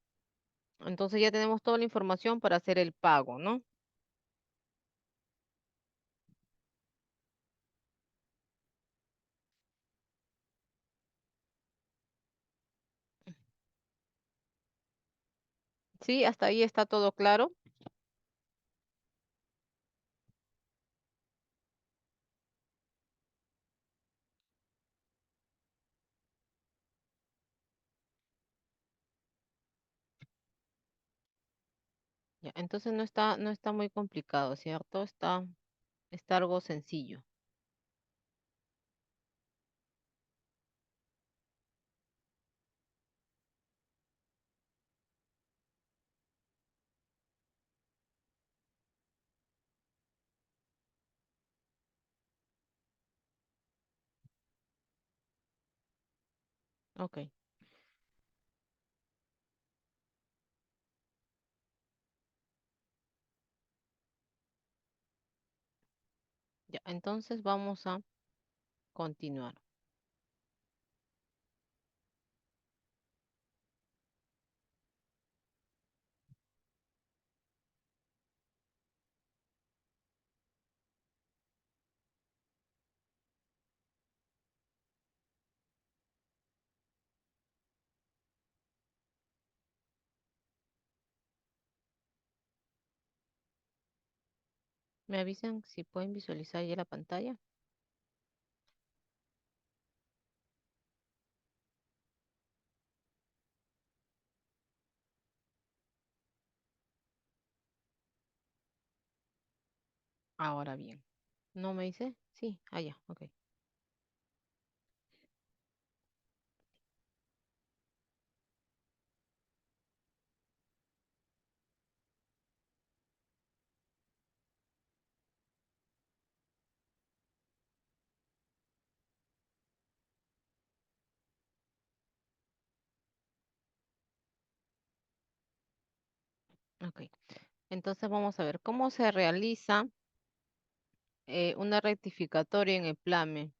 Entonces ya tenemos toda la información para hacer el pago, ¿no? Sí, hasta ahí está todo claro. Ya, entonces no está muy complicado, ¿cierto? Está algo sencillo. Ok, ya, entonces vamos a continuar. ¿Me avisan si pueden visualizar ya la pantalla? Ahora bien, ¿no me dice? Sí, allá, ok, ok. Entonces vamos a ver cómo se realiza una rectificatoria en el PLAME.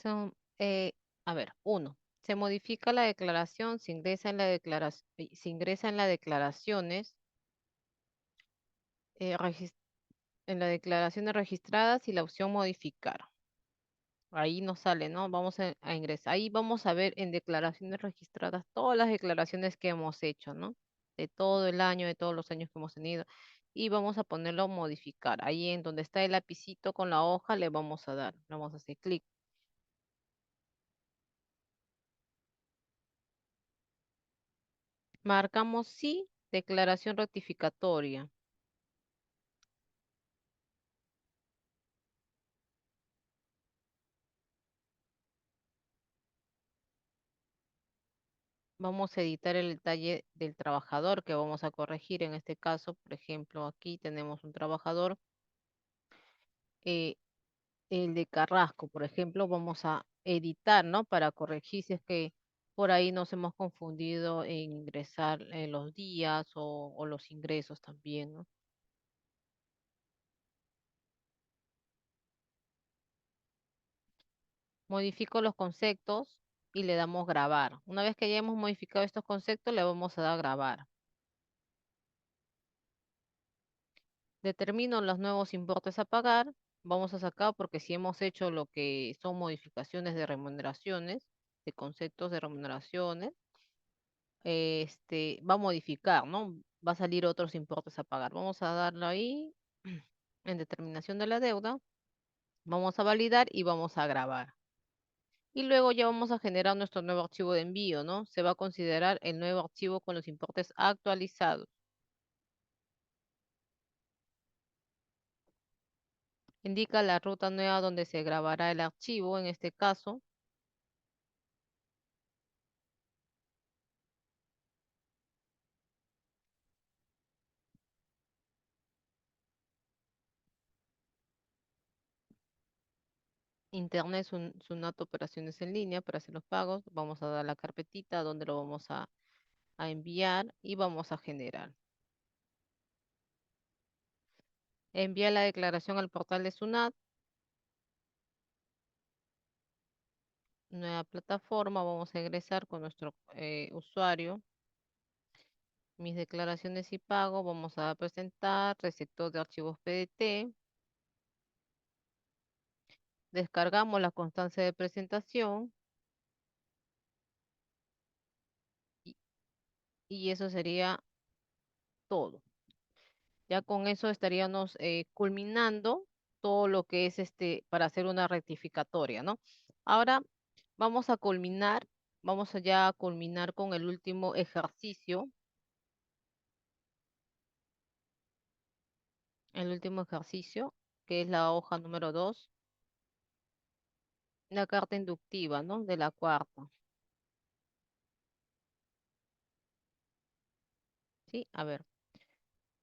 Son, a ver, uno, se modifica la declaración, se ingresa en las declaraciones, en las declaraciones registradas y la opción modificar. Ahí nos sale, ¿no? Vamos a ingresar. Ahí vamos a ver en declaraciones registradas todas las declaraciones que hemos hecho, ¿no? De todo el año, de todos los años que hemos tenido. Y vamos a ponerlo modificar. Ahí en donde está el lapicito con la hoja le vamos a dar, le vamos a hacer clic. Marcamos sí, declaración rectificatoria. Vamos a editar el detalle del trabajador que vamos a corregir. En este caso, por ejemplo, aquí tenemos un trabajador, eh, el de Carrasco, por ejemplo, vamos a editar, ¿no? Para corregir si es que por ahí nos hemos confundido en ingresar los días o los ingresos también, ¿no? Modifico los conceptos y le damos grabar. Una vez que ya hemos modificado estos conceptos, le vamos a dar grabar. Determino los nuevos importes a pagar. Vamos a sacar porque si hemos hecho lo que son modificaciones de remuneraciones, de conceptos de remuneraciones, va a modificar, ¿no? Va a salir otros importes a pagar. Vamos a darlo ahí en determinación de la deuda. Vamos a validar y vamos a grabar. Y luego ya vamos a generar nuestro nuevo archivo de envío, ¿no? Se va a considerar el nuevo archivo con los importes actualizados. Indica la ruta nueva donde se grabará el archivo, en este caso, Internet Sunat Operaciones en línea para hacer los pagos. Vamos a dar la carpetita donde lo vamos a enviar y vamos a generar. Envía la declaración al portal de Sunat. Nueva plataforma. Vamos a ingresar con nuestro usuario. Mis declaraciones y pago. Vamos a presentar receptor de archivos PDT. Descargamos la constancia de presentación y, y eso sería todo. Ya con eso estaríamos culminando todo lo que es para hacer una rectificatoria, ¿no? Ahora vamos a culminar, vamos ya a culminar con el último ejercicio, que es la hoja número 2, la carta inductiva, ¿no? De la cuarta, ¿sí? A ver,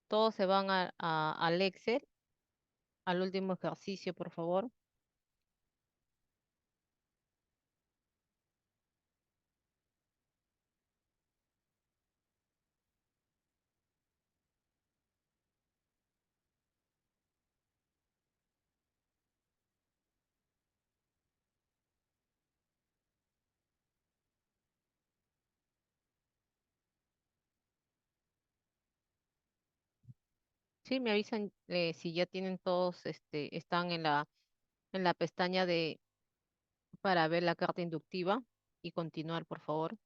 todos se van al Excel, al último ejercicio, por favor. Sí, me avisan si ya tienen todos, están en la pestaña para ver la carta inductiva y continuar, por favor.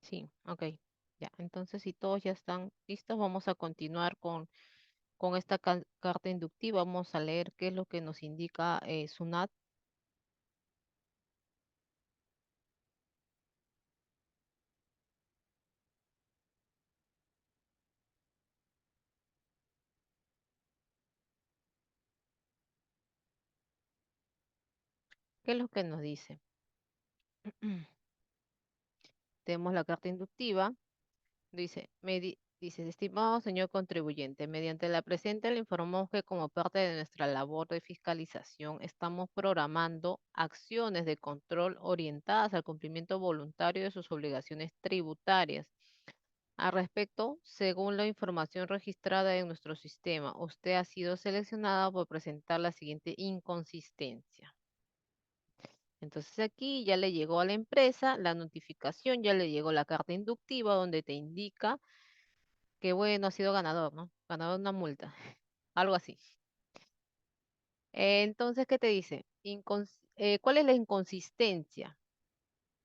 Sí, ok. Ya, entonces si todos ya están listos, vamos a continuar con esta carta inductiva. Vamos a leer qué es lo que nos indica SUNAT. ¿Qué es lo que nos dice? Tenemos la carta inductiva. Dice, estimado señor contribuyente, mediante la presente le informamos que como parte de nuestra labor de fiscalización estamos programando acciones de control orientadas al cumplimiento voluntario de sus obligaciones tributarias. Al respecto, según la información registrada en nuestro sistema, usted ha sido seleccionado por presentar la siguiente inconsistencia. Entonces aquí ya le llegó a la empresa la notificación, ya le llegó la carta inductiva donde te indica que bueno, ha sido ganador, ¿no? Ganador de una multa, algo así. Entonces, ¿qué te dice? ¿Cuál es la inconsistencia?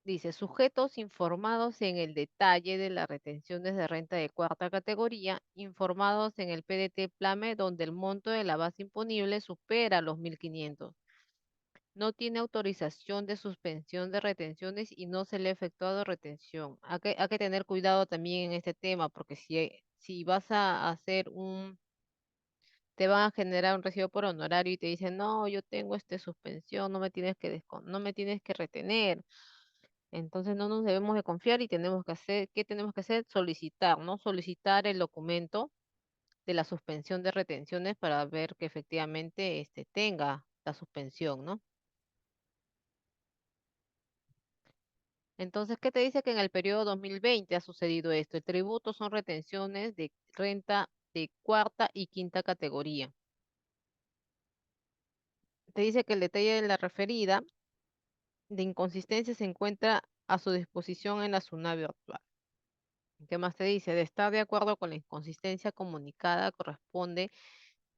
Dice, sujetos informados en el detalle de las retenciones de renta de cuarta categoría, informados en el PDT Plame donde el monto de la base imponible supera los 1.500. No tiene autorización de suspensión de retenciones y no se le ha efectuado retención. Hay que tener cuidado también en este tema, porque si vas a hacer te van a generar un recibo por honorario y te dicen, no, yo tengo suspensión, no me tienes que retener. Entonces no nos debemos de confiar y tenemos que hacer, ¿qué tenemos que hacer? Solicitar, ¿no? Solicitar el documento de la suspensión de retenciones para ver que efectivamente tenga la suspensión, ¿no? Entonces, ¿qué te dice que en el periodo 2020 ha sucedido esto? El tributo son retenciones de renta de cuarta y quinta categoría. Te dice que el detalle de la referida de inconsistencia se encuentra a su disposición en la SUNAT virtual. ¿Qué más te dice? De estar de acuerdo con la inconsistencia comunicada, corresponde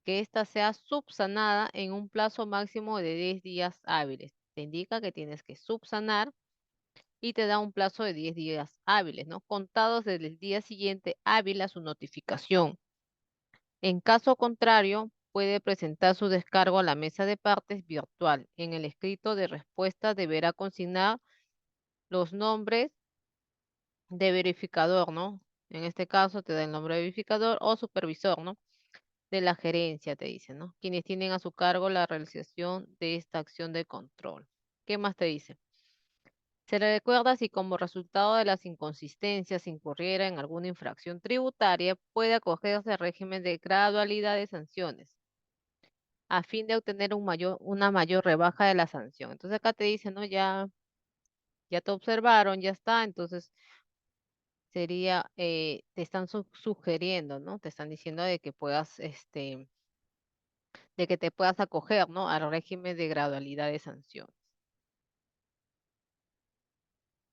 que ésta sea subsanada en un plazo máximo de 10 días hábiles. Te indica que tienes que subsanar y te da un plazo de 10 días hábiles, ¿no? Contados desde el día siguiente hábil a su notificación. En caso contrario, puede presentar su descargo a la mesa de partes virtual. En el escrito de respuesta deberá consignar los nombres de verificador, ¿no? En este caso te da el nombre de verificador o supervisor, ¿no? De la gerencia, te dice, ¿no? Quienes tienen a su cargo la realización de esta acción de control. ¿Qué más te dice? Se le recuerda si como resultado de las inconsistencias incurriera en alguna infracción tributaria, puede acogerse al régimen de gradualidad de sanciones a fin de obtener una mayor rebaja de la sanción. Entonces acá te dice, ¿no? Ya te observaron, ya está, entonces sería, te están sugiriendo, ¿no? Te están diciendo de que de que te puedas acoger, ¿no? Al régimen de gradualidad de sanciones.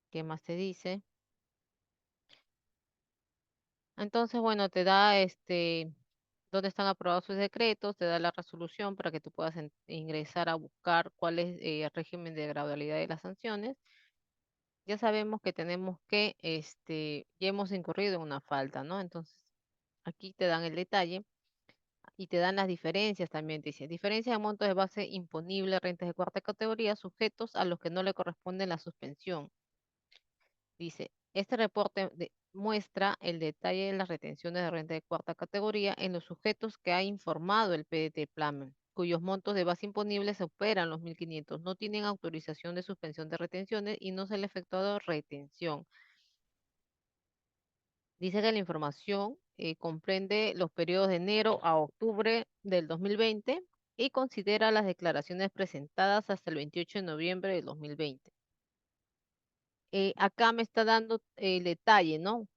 ¿Qué más te dice? Entonces, bueno, te da dónde están aprobados sus decretos, te da la resolución para que tú puedas ingresar a buscar cuál es el régimen de gradualidad de las sanciones. Ya sabemos que tenemos que, ya hemos incurrido en una falta, ¿no? Entonces, aquí te dan el detalle y te dan las diferencias también. Te dice, diferencia de montos de base imponible, rentas de cuarta categoría, sujetos a los que no le corresponde la suspensión. Dice, este reporte muestra el detalle de las retenciones de renta de cuarta categoría en los sujetos que ha informado el PDT Plamen, cuyos montos de base imponible superan los 1.500, no tienen autorización de suspensión de retenciones y no se le ha efectuado retención. Dice que la información comprende los periodos de enero a octubre del 2020 y considera las declaraciones presentadas hasta el 28 de noviembre del 2020. Acá me está dando el detalle, ¿no?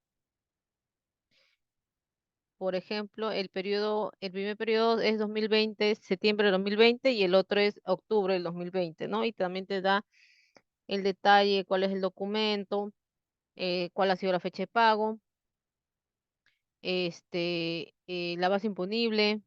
Por ejemplo, el primer periodo es 2020, septiembre de 2020 y el otro es octubre del 2020, ¿no? Y también te da el detalle, cuál es el documento, cuál ha sido la fecha de pago, la base imponible.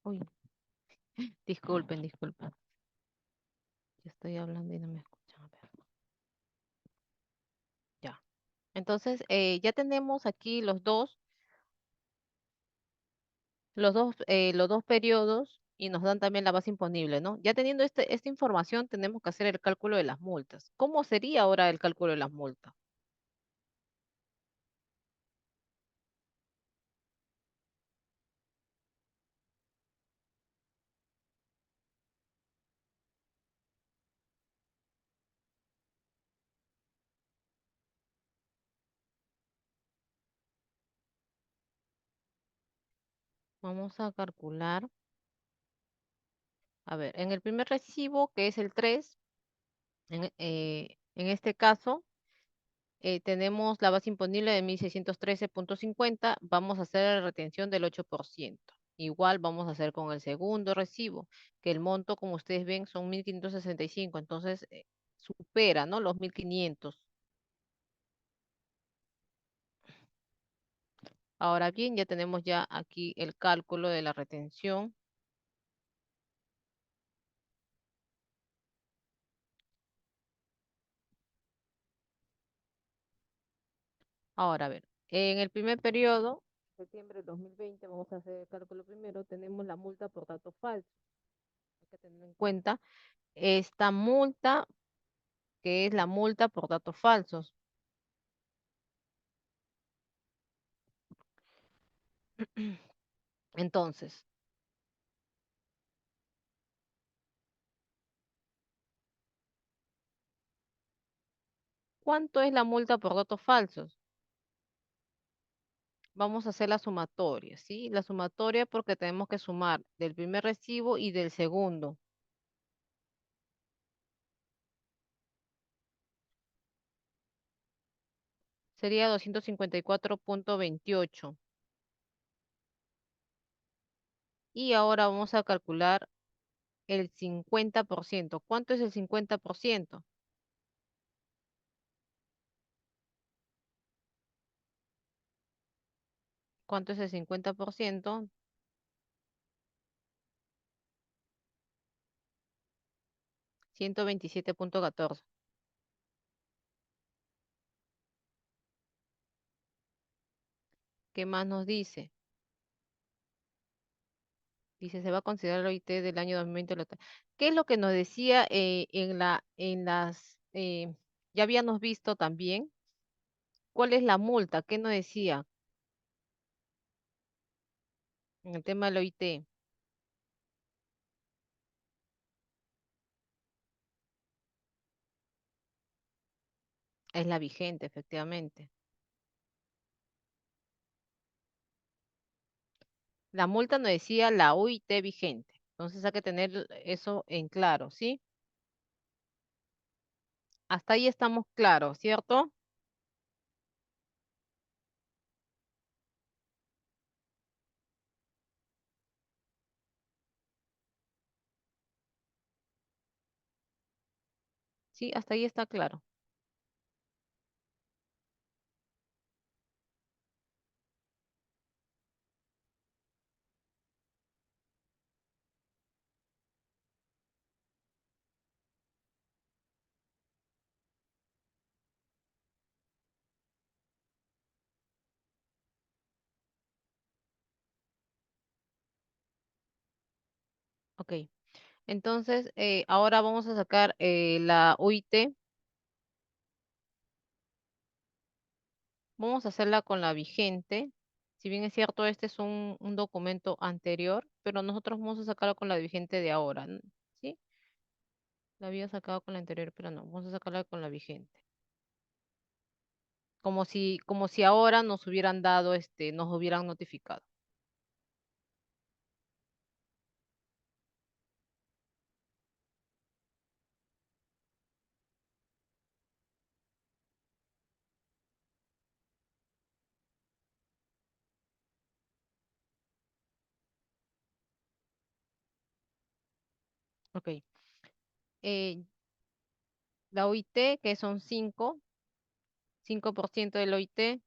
Uy, disculpen, disculpen. Yo estoy hablando y no me escuchan. A ver, ya. Entonces, ya tenemos aquí los dos periodos y nos dan también la base imponible, ¿no? Ya teniendo esta información, tenemos que hacer el cálculo de las multas. ¿Cómo sería ahora el cálculo de las multas? Vamos a calcular, a ver, en el primer recibo, que es el 3, en este caso, tenemos la base imponible de 1613,50. Vamos a hacer la retención del 8%. Igual vamos a hacer con el segundo recibo, que el monto, como ustedes ven, son 1.565. Entonces, supera, ¿no? Los 1.500. Ahora bien, ya tenemos ya aquí el cálculo de la retención. Ahora, a ver, en el primer periodo, septiembre de 2020, vamos a hacer el cálculo primero, tenemos la multa por datos falsos. Hay que tener en cuenta esta multa, que es la multa por datos falsos. Entonces, ¿cuánto es la multa por datos falsos? Vamos a hacer la sumatoria, ¿sí? La sumatoria porque tenemos que sumar del primer recibo y del segundo. Sería 254,28. Y ahora vamos a calcular el 50%. ¿Cuánto es el 50%? ¿Cuánto es el 50%? 127,14. ¿Qué más nos dice? Dice, se va a considerar el OIT del año 2020. ¿Qué es lo que nos decía ya habíamos visto también? ¿Cuál es la multa? ¿Qué nos decía en el tema del OIT? Es la vigente, efectivamente. La multa nos decía la OIT vigente. Entonces hay que tener eso en claro, ¿sí? Hasta ahí estamos claros, ¿cierto? Sí, hasta ahí está claro. Ok. Entonces, ahora vamos a sacar la OIT. Vamos a hacerla con la vigente. Si bien es cierto, este es un documento anterior, pero nosotros vamos a sacarlo con la vigente de ahora, ¿sí? La había sacado con la anterior, pero no, vamos a sacarla con la vigente. Como si ahora nos hubieran dado, nos hubieran notificado. Ok. Eh, la OIT, que son 5% del OIT,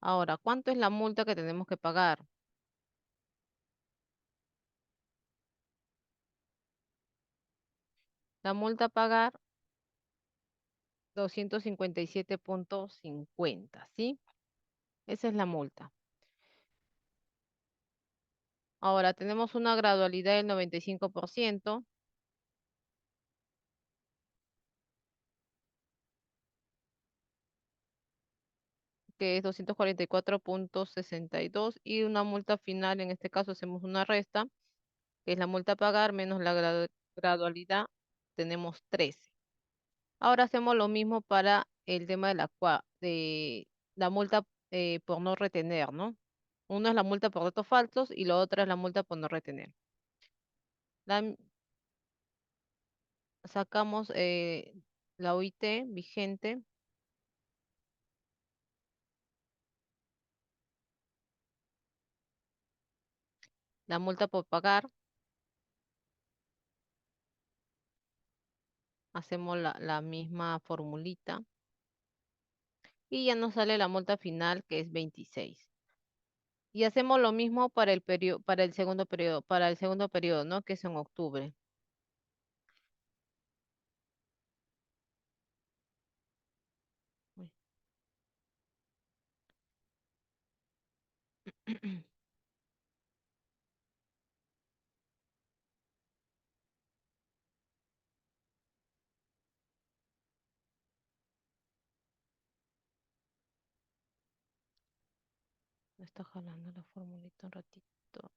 Ahora, ¿cuánto es la multa que tenemos que pagar? La multa a pagar 257,50, ¿sí? Esa es la multa. Ahora, tenemos una gradualidad del 95%, que es 244,62 y una multa final, en este caso hacemos una resta, que es la multa a pagar menos la gradualidad, tenemos 13. Ahora hacemos lo mismo para el tema de de la multa por no retener, ¿no? Uno es la multa por datos falsos y la otra es la multa por no retener. La- Sacamos la OIT vigente, la multa por pagar, hacemos la misma formulita y ya nos sale la multa final que es 26. Y hacemos lo mismo para el periodo, para el segundo periodo, ¿no? Que es en octubre. Uy, me está jalando la formulita un ratito.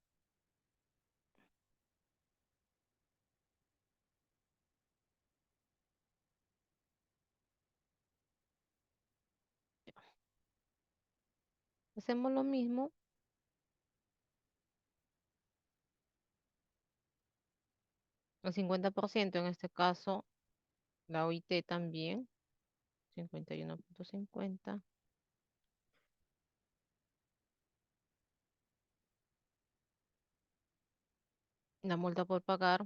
Hacemos lo mismo, el 50% en este caso, la OIT también, 51,50. La multa por pagar,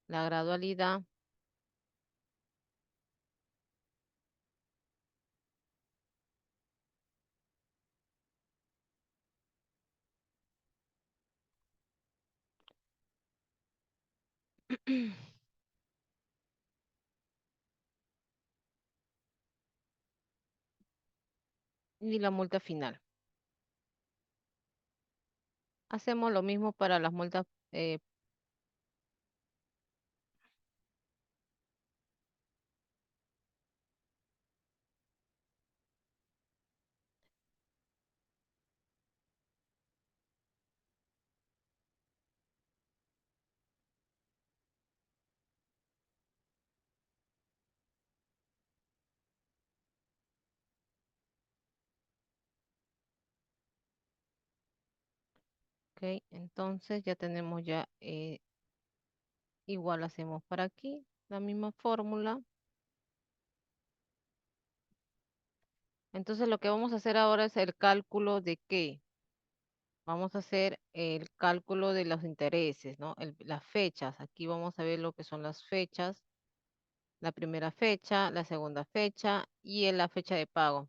la gradualidad y la multa final. Hacemos lo mismo para las multas. Ok, entonces ya tenemos ya, igual hacemos para aquí, la misma fórmula. Entonces lo que vamos a hacer ahora es el cálculo de qué. Vamos a hacer el cálculo de los intereses, ¿no? Las fechas. Aquí vamos a ver lo que son las fechas. La primera fecha, la segunda fecha y en la fecha de pago.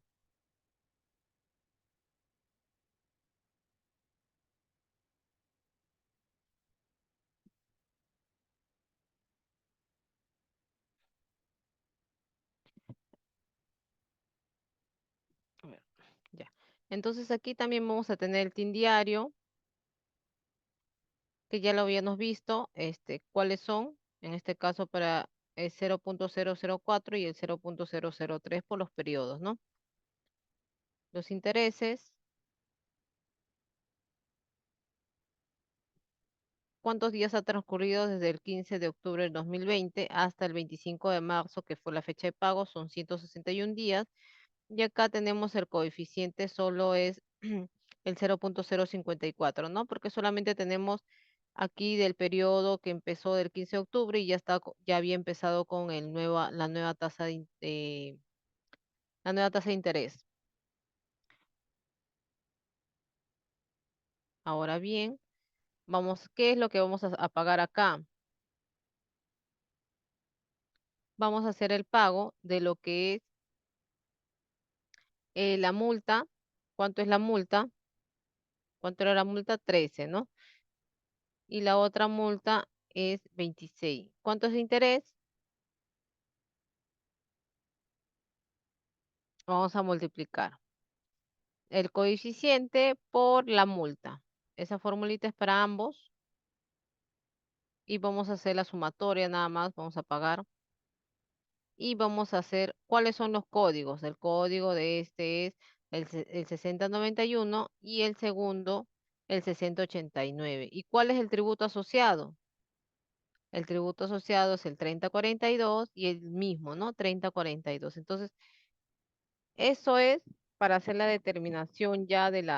A ver, ya. Entonces aquí también vamos a tener el TIN diario, que ya lo habíamos visto, cuáles son, en este caso para el 0,004 y el 0,003 por los periodos, ¿no? Los intereses, ¿cuántos días ha transcurrido desde el 15 de octubre del 2020 hasta el 25 de marzo, que fue la fecha de pago? Son 161 días. Y acá tenemos el coeficiente, solo es el 0,054, ¿no? Porque solamente tenemos aquí del periodo que empezó del 15 de octubre y ya está, ya había empezado con la nueva tasa la nueva tasa de interés. Ahora bien, ¿qué es lo que vamos a pagar acá? Vamos a hacer el pago de lo que es La multa, ¿cuánto es la multa? ¿Cuánto era la multa? 13, ¿no? Y la otra multa es 26. ¿Cuánto es de interés? Vamos a multiplicar el coeficiente por la multa. Esa formulita es para ambos y vamos a hacer la sumatoria nada más, vamos a pagar y vamos a hacer cuáles son los códigos. El código de este es el 6091 y el segundo el 6089. ¿Y cuál es el tributo asociado? El tributo asociado es el 3042 y el mismo, ¿no? 3042. Entonces, eso es para hacer la determinación ya del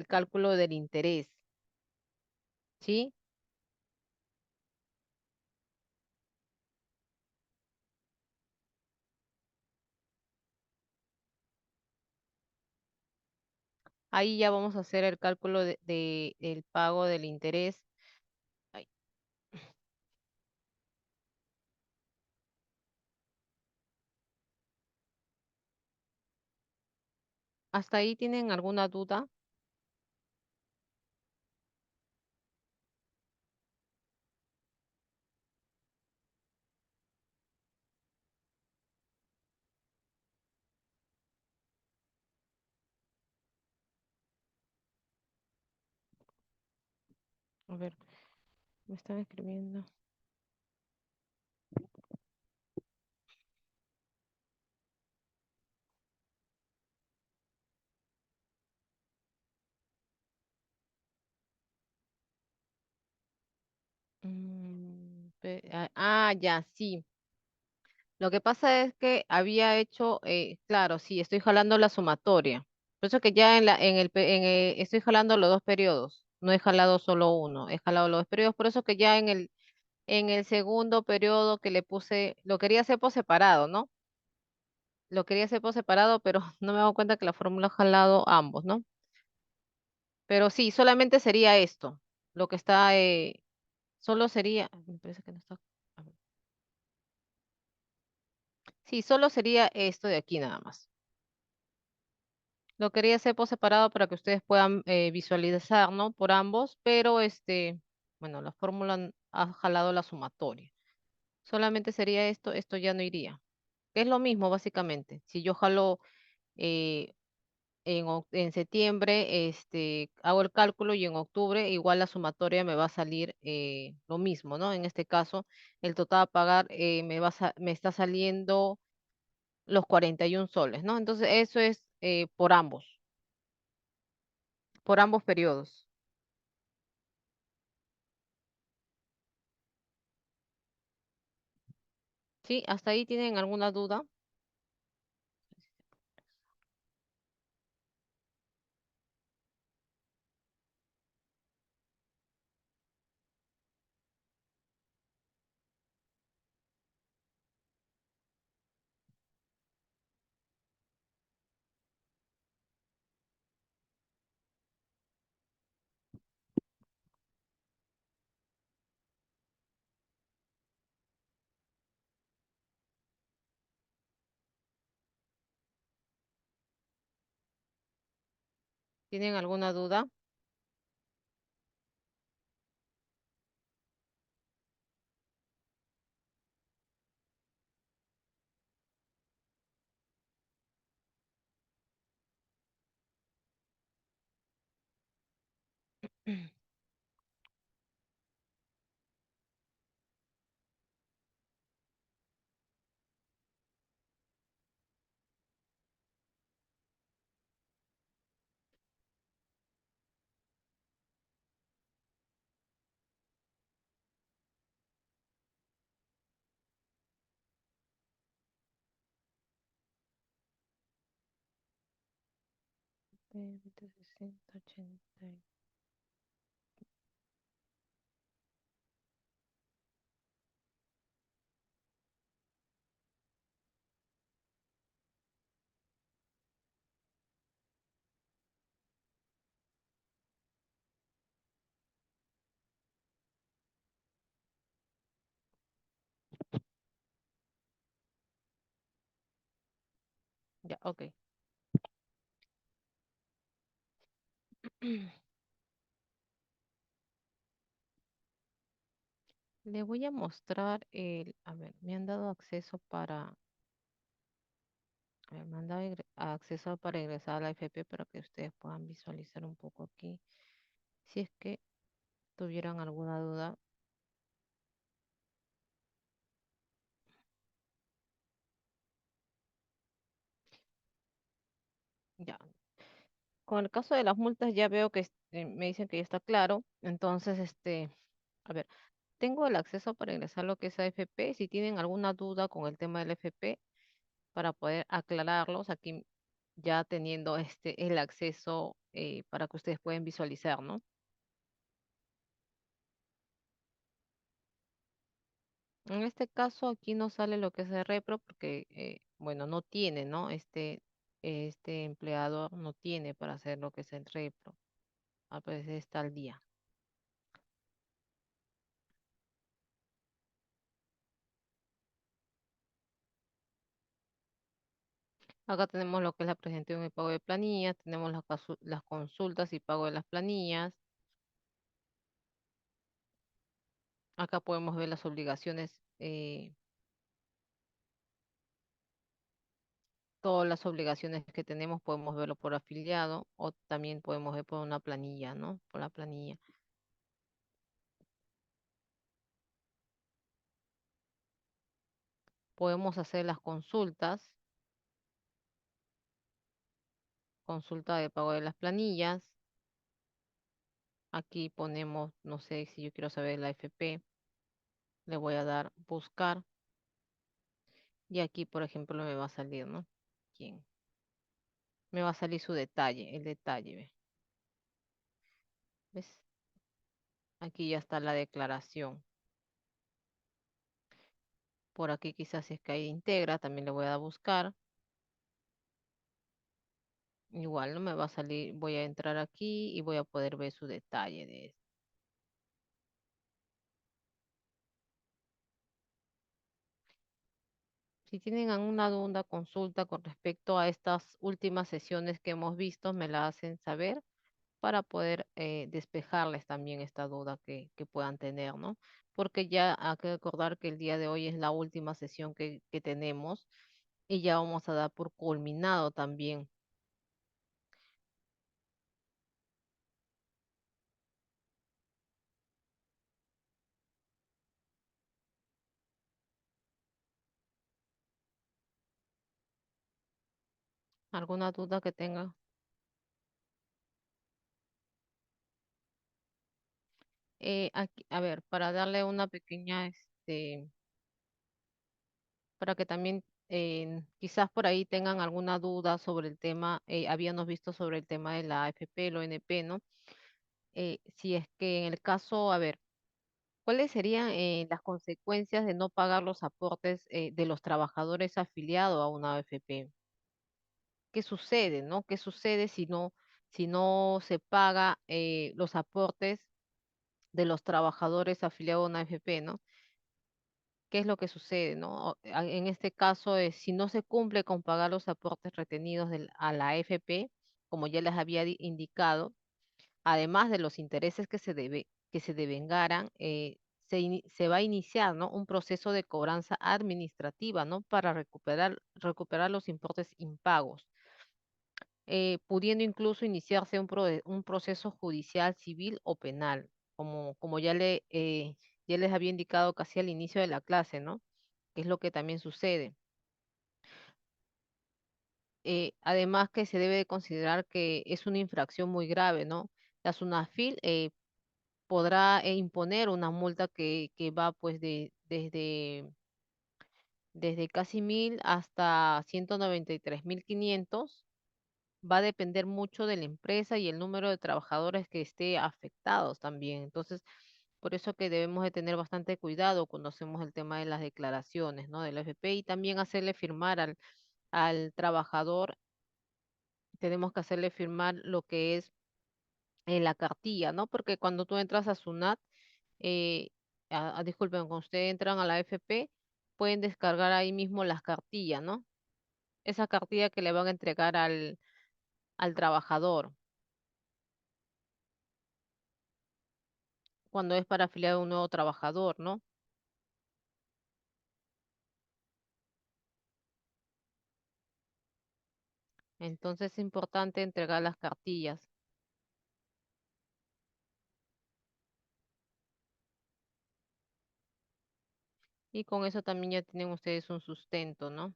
cálculo del interés, ¿sí? Ahí ya vamos a hacer el cálculo del pago del interés. Ay, ¿hasta ahí tienen alguna duda? A ver, me están escribiendo. Ya, sí. Lo que pasa es que había hecho, claro, sí, estoy jalando la sumatoria. Por eso que ya estoy jalando los dos periodos. No he jalado solo uno, he jalado los dos periodos. Por eso que ya en el segundo periodo que le puse, lo quería hacer por separado, ¿no? Lo quería hacer por separado, pero no me he dado cuenta que la fórmula ha jalado ambos, ¿no? Pero sí, solamente sería esto. Lo que está, solo sería, me parece que no está. A ver. Sí, solo sería esto de aquí nada más. Lo quería hacer por separado para que ustedes puedan visualizar, ¿no? Por ambos, pero bueno, la fórmula ha jalado la sumatoria. Solamente sería esto, esto ya no iría. Es lo mismo, básicamente. Si yo jalo eh, en septiembre, hago el cálculo y en octubre igual la sumatoria me va a salir lo mismo, ¿no? En este caso, el total a pagar me está saliendo los 41 soles, ¿no? Entonces, eso es por ambos periodos. ¿Sí? ¿Hasta ahí tienen alguna duda? ¿Tienen alguna duda? Veinte, 60, 80. Ya, ok. Le voy a mostrar a ver, me han dado acceso para, a ver, me han dado acceso para ingresar a la FP para que ustedes puedan visualizar un poco aquí. Si es que tuvieran alguna duda, ya. Con el caso de las multas ya veo que me dicen que ya está claro. Entonces, a ver, tengo el acceso para ingresar lo que es a FP. Si tienen alguna duda con el tema del FP, para poder aclararlos aquí ya teniendo el acceso para que ustedes puedan visualizar, ¿no? En este caso aquí no sale lo que es el repro porque, bueno, no tiene, ¿no? Este empleador no tiene para hacer lo que es el repro. A veces está al día. Acá tenemos lo que es la presentación y pago de planillas, tenemos las consultas y pago de las planillas. Acá podemos ver las obligaciones, todas las obligaciones que tenemos, podemos verlo por afiliado o también podemos ver por una planilla, ¿no? Por la planilla. Podemos hacer las consultas, consulta de pago de las planillas. Aquí ponemos, no sé si yo quiero saber la FP, le voy a dar buscar y aquí, por ejemplo, me va a salir, ¿no? ¿Quién? Me va a salir su detalle, el detalle, ¿ves? Aquí ya está la declaración. Por aquí quizás si es que hay integra, también le voy a dar buscar. Igual no me va a salir, voy a entrar aquí y voy a poder ver su detalle de esto. Si tienen alguna duda, consulta con respecto a estas últimas sesiones que hemos visto, me la hacen saber para poder despejarles también esta duda que puedan tener, ¿no? Porque ya hay que recordar que el día de hoy es la última sesión que tenemos y ya vamos a dar por culminado también. ¿Alguna duda que tenga? Aquí, a ver, para darle una pequeña, para que también quizás por ahí tengan alguna duda sobre el tema, habíamos visto sobre el tema de la AFP, el ONP, ¿no? Si es que en el caso, a ver, ¿cuáles serían las consecuencias de no pagar los aportes de los trabajadores afiliados a una AFP? ¿Qué sucede, no? ¿Qué sucede si no se paga los aportes de los trabajadores afiliados a una AFP, ¿no? ¿Qué es lo que sucede, no? En este caso, si no se cumple con pagar los aportes retenidos a la AFP, como ya les había indicado, además de los intereses que se devengaran, se va a iniciar, ¿no? Un proceso de cobranza administrativa, ¿no? Para recuperar los importes impagos, pudiendo incluso iniciarse un proceso judicial, civil o penal, como ya les había indicado casi al inicio de la clase, ¿no? Que es lo que también sucede. Además que se debe de considerar que es una infracción muy grave, ¿no? La SUNAFIL podrá imponer una multa que va pues desde casi 1.000 hasta 193.500. Va a depender mucho de la empresa y el número de trabajadores que esté afectados también. Entonces, por eso que debemos de tener bastante cuidado cuando hacemos el tema de las declaraciones, ¿no? Del FP y también hacerle firmar al trabajador, tenemos que hacerle firmar lo que es la cartilla, ¿no? Porque cuando tú entras a SUNAT, eh, disculpen, cuando ustedes entran a la AFP, pueden descargar ahí mismo las cartillas, ¿no? esa cartilla que le van a entregar al trabajador cuando es para afiliar a un nuevo trabajador, ¿no? Entonces es importante entregar las cartillas y con eso también ya tienen ustedes un sustento, ¿no?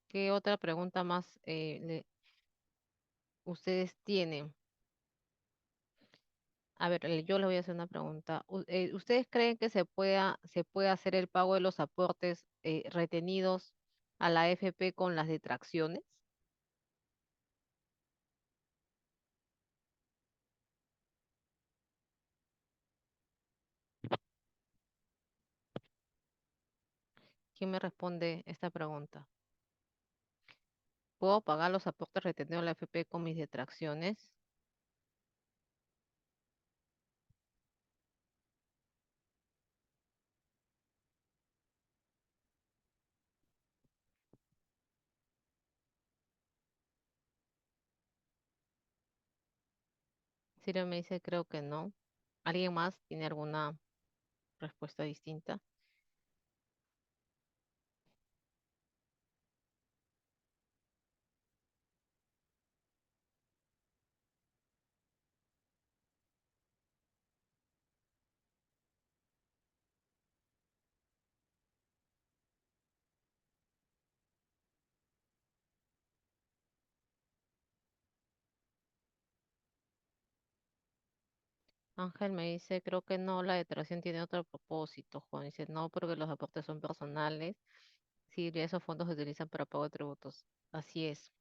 ¿Qué otra pregunta más ustedes tienen? A ver, yo les voy a hacer una pregunta. ¿Ustedes creen que se puede hacer el pago de los aportes retenidos a la AFP con las detracciones? ¿Quién me responde esta pregunta? ¿Puedo pagar los aportes retenidos a la AFP con mis detracciones? Sirio me dice, creo que no. ¿Alguien más tiene alguna respuesta distinta? Ángel me dice, creo que no, la detracción tiene otro propósito. Juan dice, no, porque los aportes son personales. Sí, esos fondos se utilizan para pago de tributos. Así es.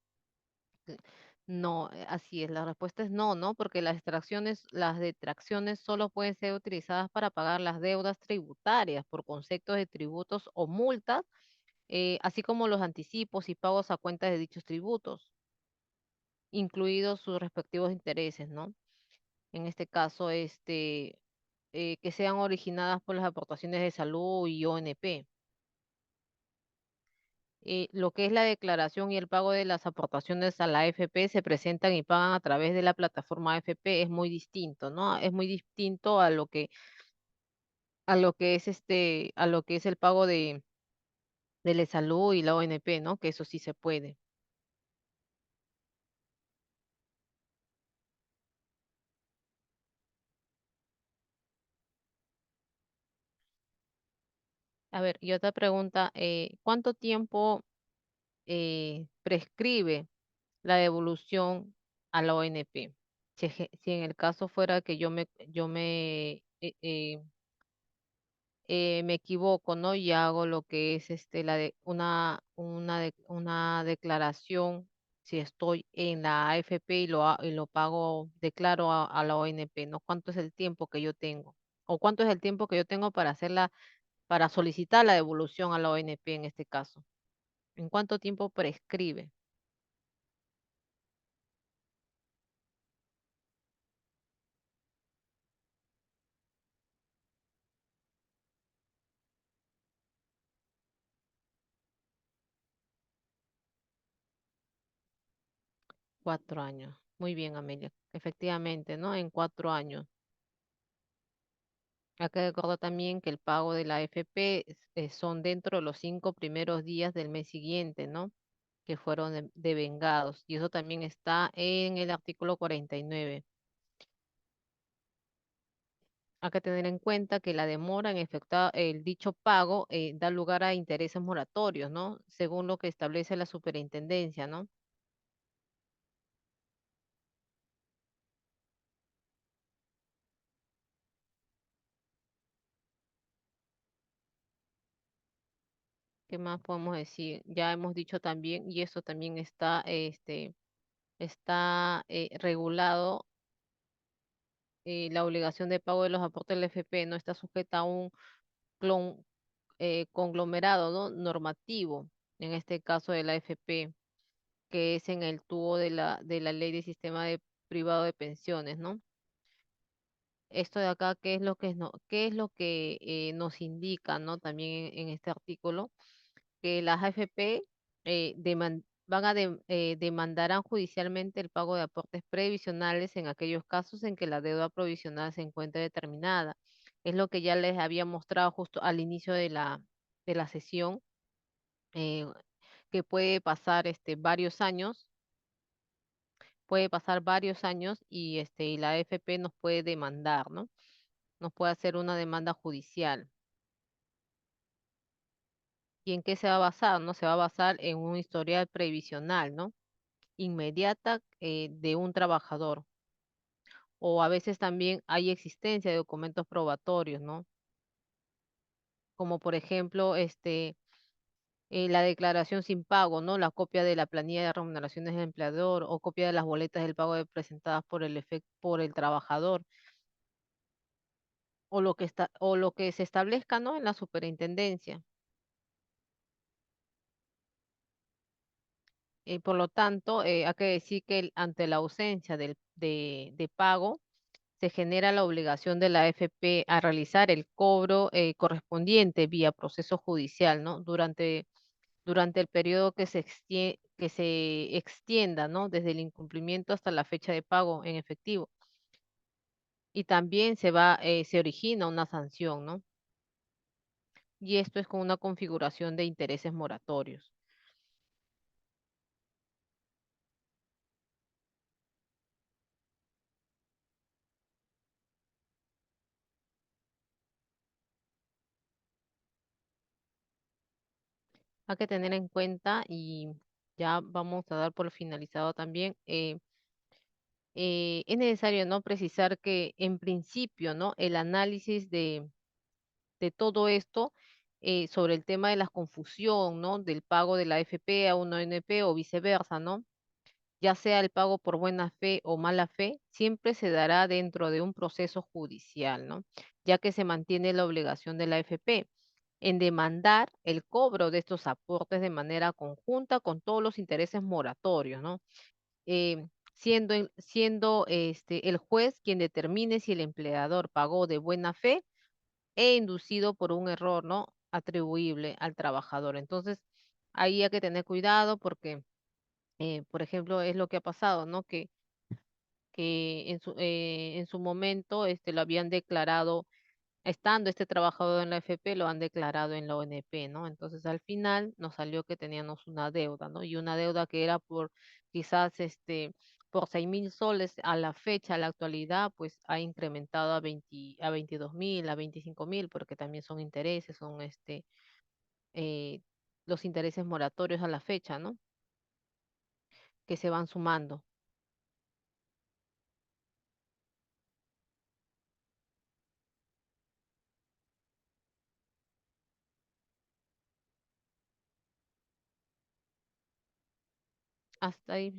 Eh, No, así es. La respuesta es no, ¿no? Porque las detracciones solo pueden ser utilizadas para pagar las deudas tributarias por conceptos de tributos o multas, así como los anticipos y pagos a cuenta de dichos tributos, incluidos sus respectivos intereses, ¿no? En este caso, que sean originadas por las aportaciones de salud y ONP. Lo que es la declaración y el pago de las aportaciones a la AFP se presentan y pagan a través de la plataforma AFP, es muy distinto, ¿no? Es muy distinto a lo que es el pago de la salud y la ONP, ¿no? Que eso sí se puede. A ver, y otra pregunta, ¿cuánto tiempo prescribe la devolución a la ONP? Si en el caso fuera que me equivoco, ¿no? Y hago lo que es una declaración, si estoy en la AFP y lo pago, declaro a la ONP, ¿no? ¿Cuánto es el tiempo que yo tengo? ¿O cuánto es el tiempo que yo tengo para solicitar la devolución a la ONP en este caso? ¿En cuánto tiempo prescribe? 4 años. Muy bien, Amelia. Efectivamente, ¿no? En 4 años. Hay que recordar también que el pago de la AFP son dentro de los 5 primeros días del mes siguiente, ¿no? Que fueron devengados. Y eso también está en el artículo 49. Hay que tener en cuenta que la demora en efectuar el dicho pago da lugar a intereses moratorios, ¿no? Según lo que establece la superintendencia, ¿no? ¿Qué más podemos decir? Ya hemos dicho también, y eso también está regulado, la obligación de pago de los aportes del FP no está sujeta a un clon- conglomerado, ¿no? Normativo, en este caso de la AFP, que es en el tubo de la ley de sistema de privado de pensiones, ¿no? esto de acá, ¿qué es lo que no, qué es lo que nos indica, ¿no? También en este artículo, que las AFP demandarán judicialmente el pago de aportes previsionales en aquellos casos en que la deuda provisional se encuentre determinada. Es lo que ya les había mostrado justo al inicio de la sesión, eh, que puede pasar varios años y la AFP nos puede demandar, ¿no? Nos puede hacer una demanda judicial. ¿Y en qué se va a basar? ¿No? Se va a basar en un historial previsional, ¿no? Inmediata de un trabajador. O a veces también hay existencia de documentos probatorios, ¿no? Como por ejemplo, la declaración sin pago, ¿no? La copia de la planilla de remuneraciones del empleador o copia de las boletas del pago presentadas por el trabajador o lo que se establezca, ¿no? En la superintendencia. Por lo tanto, hay que decir que ante la ausencia de pago, se genera la obligación de la AFP a realizar el cobro correspondiente vía proceso judicial, ¿no? Durante el periodo que se extienda, ¿no? Desde el incumplimiento hasta la fecha de pago en efectivo. Y también se origina una sanción, ¿no? Y esto es con una configuración de intereses moratorios. Hay que tener en cuenta y ya vamos a dar por finalizado también. Es necesario, ¿no? Precisar que en principio, ¿no? El análisis de todo esto sobre el tema de la confusión, ¿no? Del pago de la AFP a una ONP o viceversa, ¿no? Ya sea el pago por buena fe o mala fe, siempre se dará dentro de un proceso judicial, ¿no? Ya que se mantiene la obligación de la AFP en demandar el cobro de estos aportes de manera conjunta con todos los intereses moratorios, ¿no? Siendo el juez quien determine si el empleador pagó de buena fe e inducido por un error, ¿no? Atribuible al trabajador. Entonces, ahí hay que tener cuidado porque, por ejemplo, es lo que ha pasado, ¿no? Que en su momento lo habían declarado, estando este trabajador en la FP, lo han declarado en la ONP, ¿no? Entonces, al final nos salió que teníamos una deuda, ¿no? Y una deuda que era por quizás por 6.000 soles a la fecha, a la actualidad, pues ha incrementado a 22.000, a 25.000, porque también son intereses, son eh, los intereses moratorios a la fecha, ¿no? Que se van sumando. Hasta ahí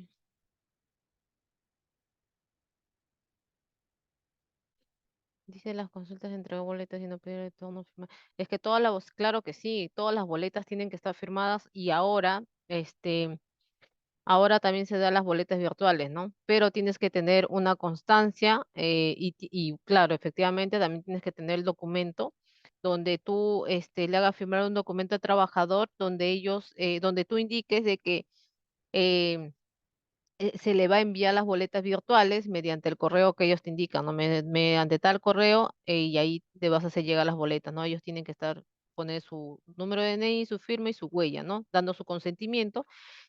dice las consultas de entrega de boletas y no pedir de todo no firma. Es que claro que sí, todas las boletas tienen que estar firmadas y ahora también se dan las boletas virtuales, ¿no? Pero tienes que tener una constancia y claro, efectivamente también tienes que tener el documento donde tú le hagas firmar un documento al trabajador donde tú indiques de que eh, se le va a enviar las boletas virtuales mediante el correo que ellos te indican, ¿no? Mediante tal correo y ahí te vas a hacer llegar las boletas, ¿no? Ellos tienen que poner su número de DNI, su firma y su huella, ¿no? Dando su consentimiento.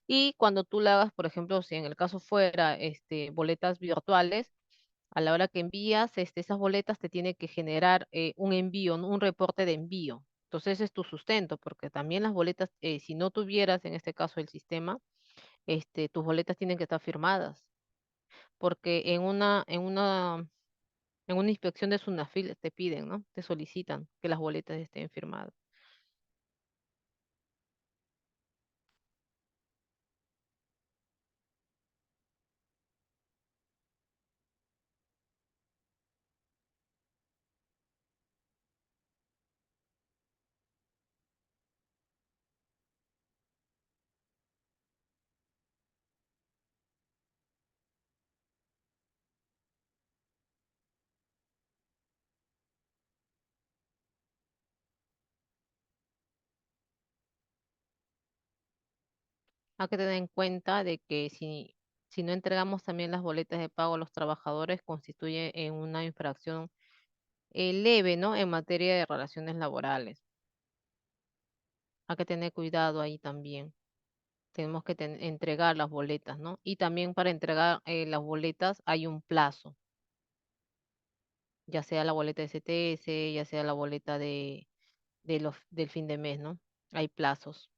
Y cuando tú le hagas, por ejemplo, si en el caso fuera boletas virtuales, a la hora que envías esas boletas te tiene que generar un envío, ¿no? Un reporte de envío. Entonces ese es tu sustento, porque también las boletas, si no tuvieras en este caso el sistema, tus boletas tienen que estar firmadas, porque en una inspección de SUNAFIL te piden, ¿no? Te solicitan que las boletas estén firmadas. Hay que tener en cuenta de que si no entregamos también las boletas de pago a los trabajadores, constituye en una infracción leve, ¿no? En materia de relaciones laborales. Hay que tener cuidado ahí también. Tenemos que entregar las boletas, ¿no? Y también para entregar las boletas hay un plazo, ya sea la boleta de CTS, ya sea la boleta del fin de mes, ¿no? Hay plazos.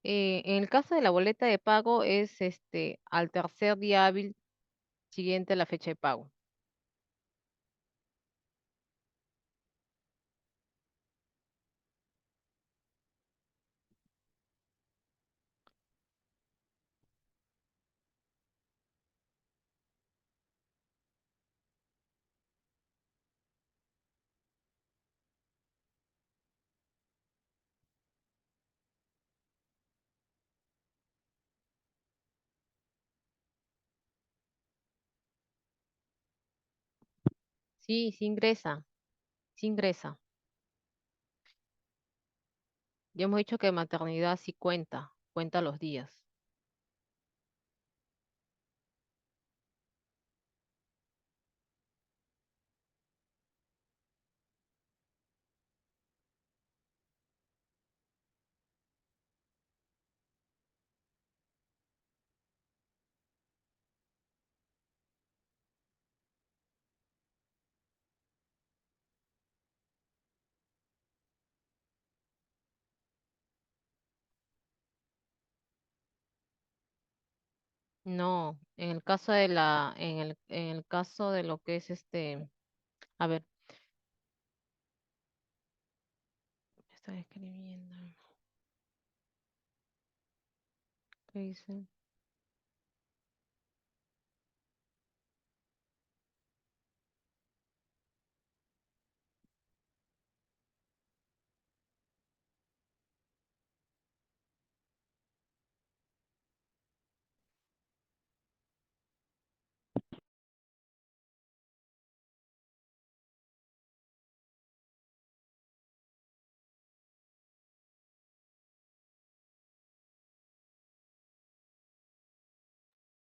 En el caso de la boleta de pago es al tercer día hábil siguiente a la fecha de pago. Sí, sí ingresa, sí ingresa. Ya hemos dicho que maternidad sí cuenta los días. No, en el caso en el caso de lo que es a ver, estoy escribiendo, ¿qué dice?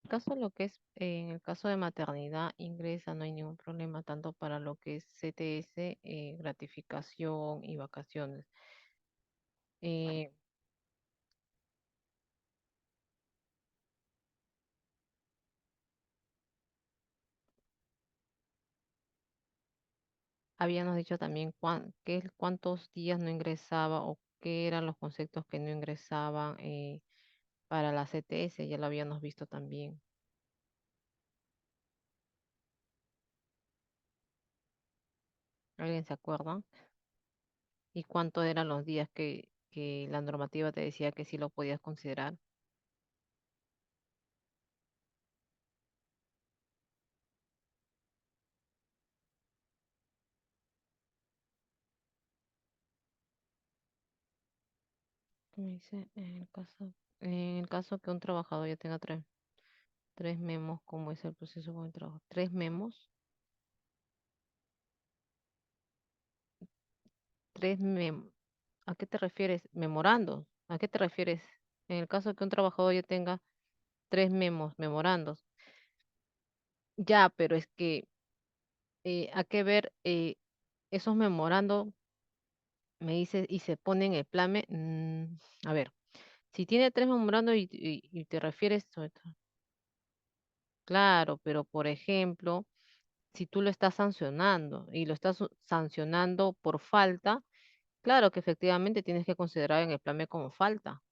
En caso de lo que es, en el caso de maternidad ingresa, no hay ningún problema, tanto para lo que es CTS, gratificación y vacaciones. Eh, Habíamos dicho también cuántos días no ingresaba o qué eran los conceptos que no ingresaban para la CTS, ya lo habíamos visto también. ¿Alguien se acuerda? ¿Y cuántos eran los días que la normativa te decía que sí lo podías considerar? ¿Qué me dice? En el caso que un trabajador ya tenga tres memos, ¿cómo es el proceso con el trabajo? ¿Tres memos? Tres memos. ¿A qué te refieres? ¿Memorando? ¿A qué te refieres? En el caso que un trabajador ya tenga tres memorandos. Ya, pero es que hay que ver esos memorandos, me dices, y se pone en el plame. A ver, si tiene tres memorandos y te refieres, claro, pero por ejemplo, si tú lo estás sancionando y lo estás sancionando por falta, claro que efectivamente tienes que considerar en el plame como falta.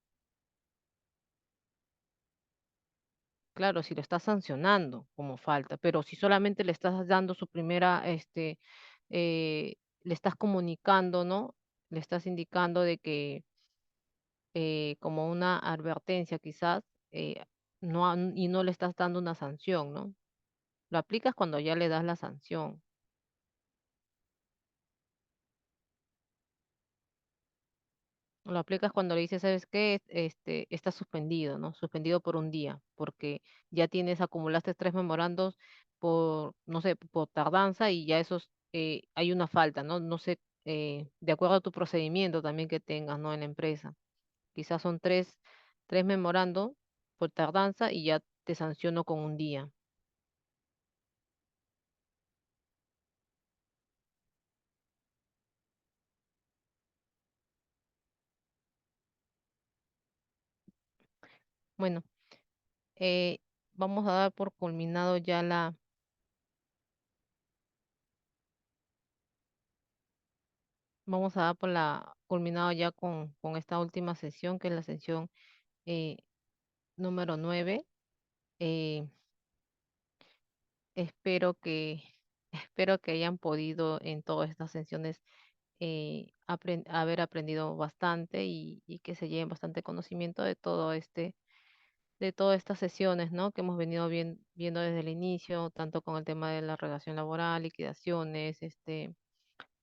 claro, si lo estás sancionando como falta, pero si solamente le estás dando su primera, le estás comunicando, ¿no? Le estás indicando de que como una advertencia quizás, y no le estás dando una sanción, ¿no? Lo aplicas cuando ya le das la sanción. Lo aplicas cuando le dices, ¿sabes qué? Está suspendido, ¿no? Suspendido por un día, porque ya tienes, acumulaste 3 memorandos por, no sé, por tardanza y ya esos, hay una falta, ¿no? No sé, de acuerdo a tu procedimiento también que tengas, ¿no? En la empresa. Quizás son tres memorandos por tardanza y ya te sanciono con un día. Bueno, eh, vamos a dar por culminado ya vamos a dar por culminado ya con esta última sesión, que es la sesión eh, número 9. Eh, espero que, espero que hayan podido en todas estas sesiones haber aprendido bastante y que se lleven bastante conocimiento de todo de todas estas sesiones, ¿no? Que hemos venido viendo desde el inicio, tanto con el tema de la relación laboral, liquidaciones,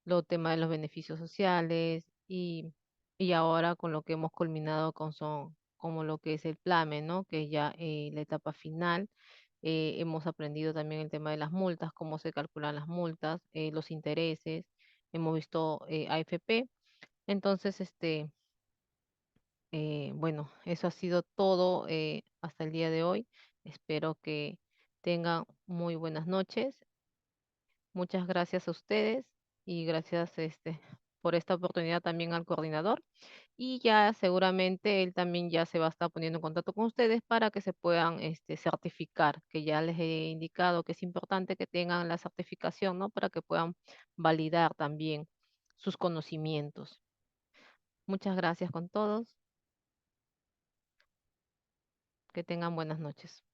los temas de los beneficios sociales y ahora con lo que hemos culminado como lo que es el PLAME, ¿no? Que es ya la etapa final. Hemos aprendido también el tema de las multas, cómo se calculan las multas, los intereses, hemos visto AFP. Entonces, bueno, eso ha sido todo hasta el día de hoy. Espero que tengan muy buenas noches. Muchas gracias a ustedes y gracias por esta oportunidad también al coordinador. Y ya seguramente él también ya se va a estar poniendo en contacto con ustedes para que se puedan certificar, que ya les he indicado que es importante que tengan la certificación, ¿no? Para que puedan validar también sus conocimientos. Muchas gracias con todos. Que tengan buenas noches.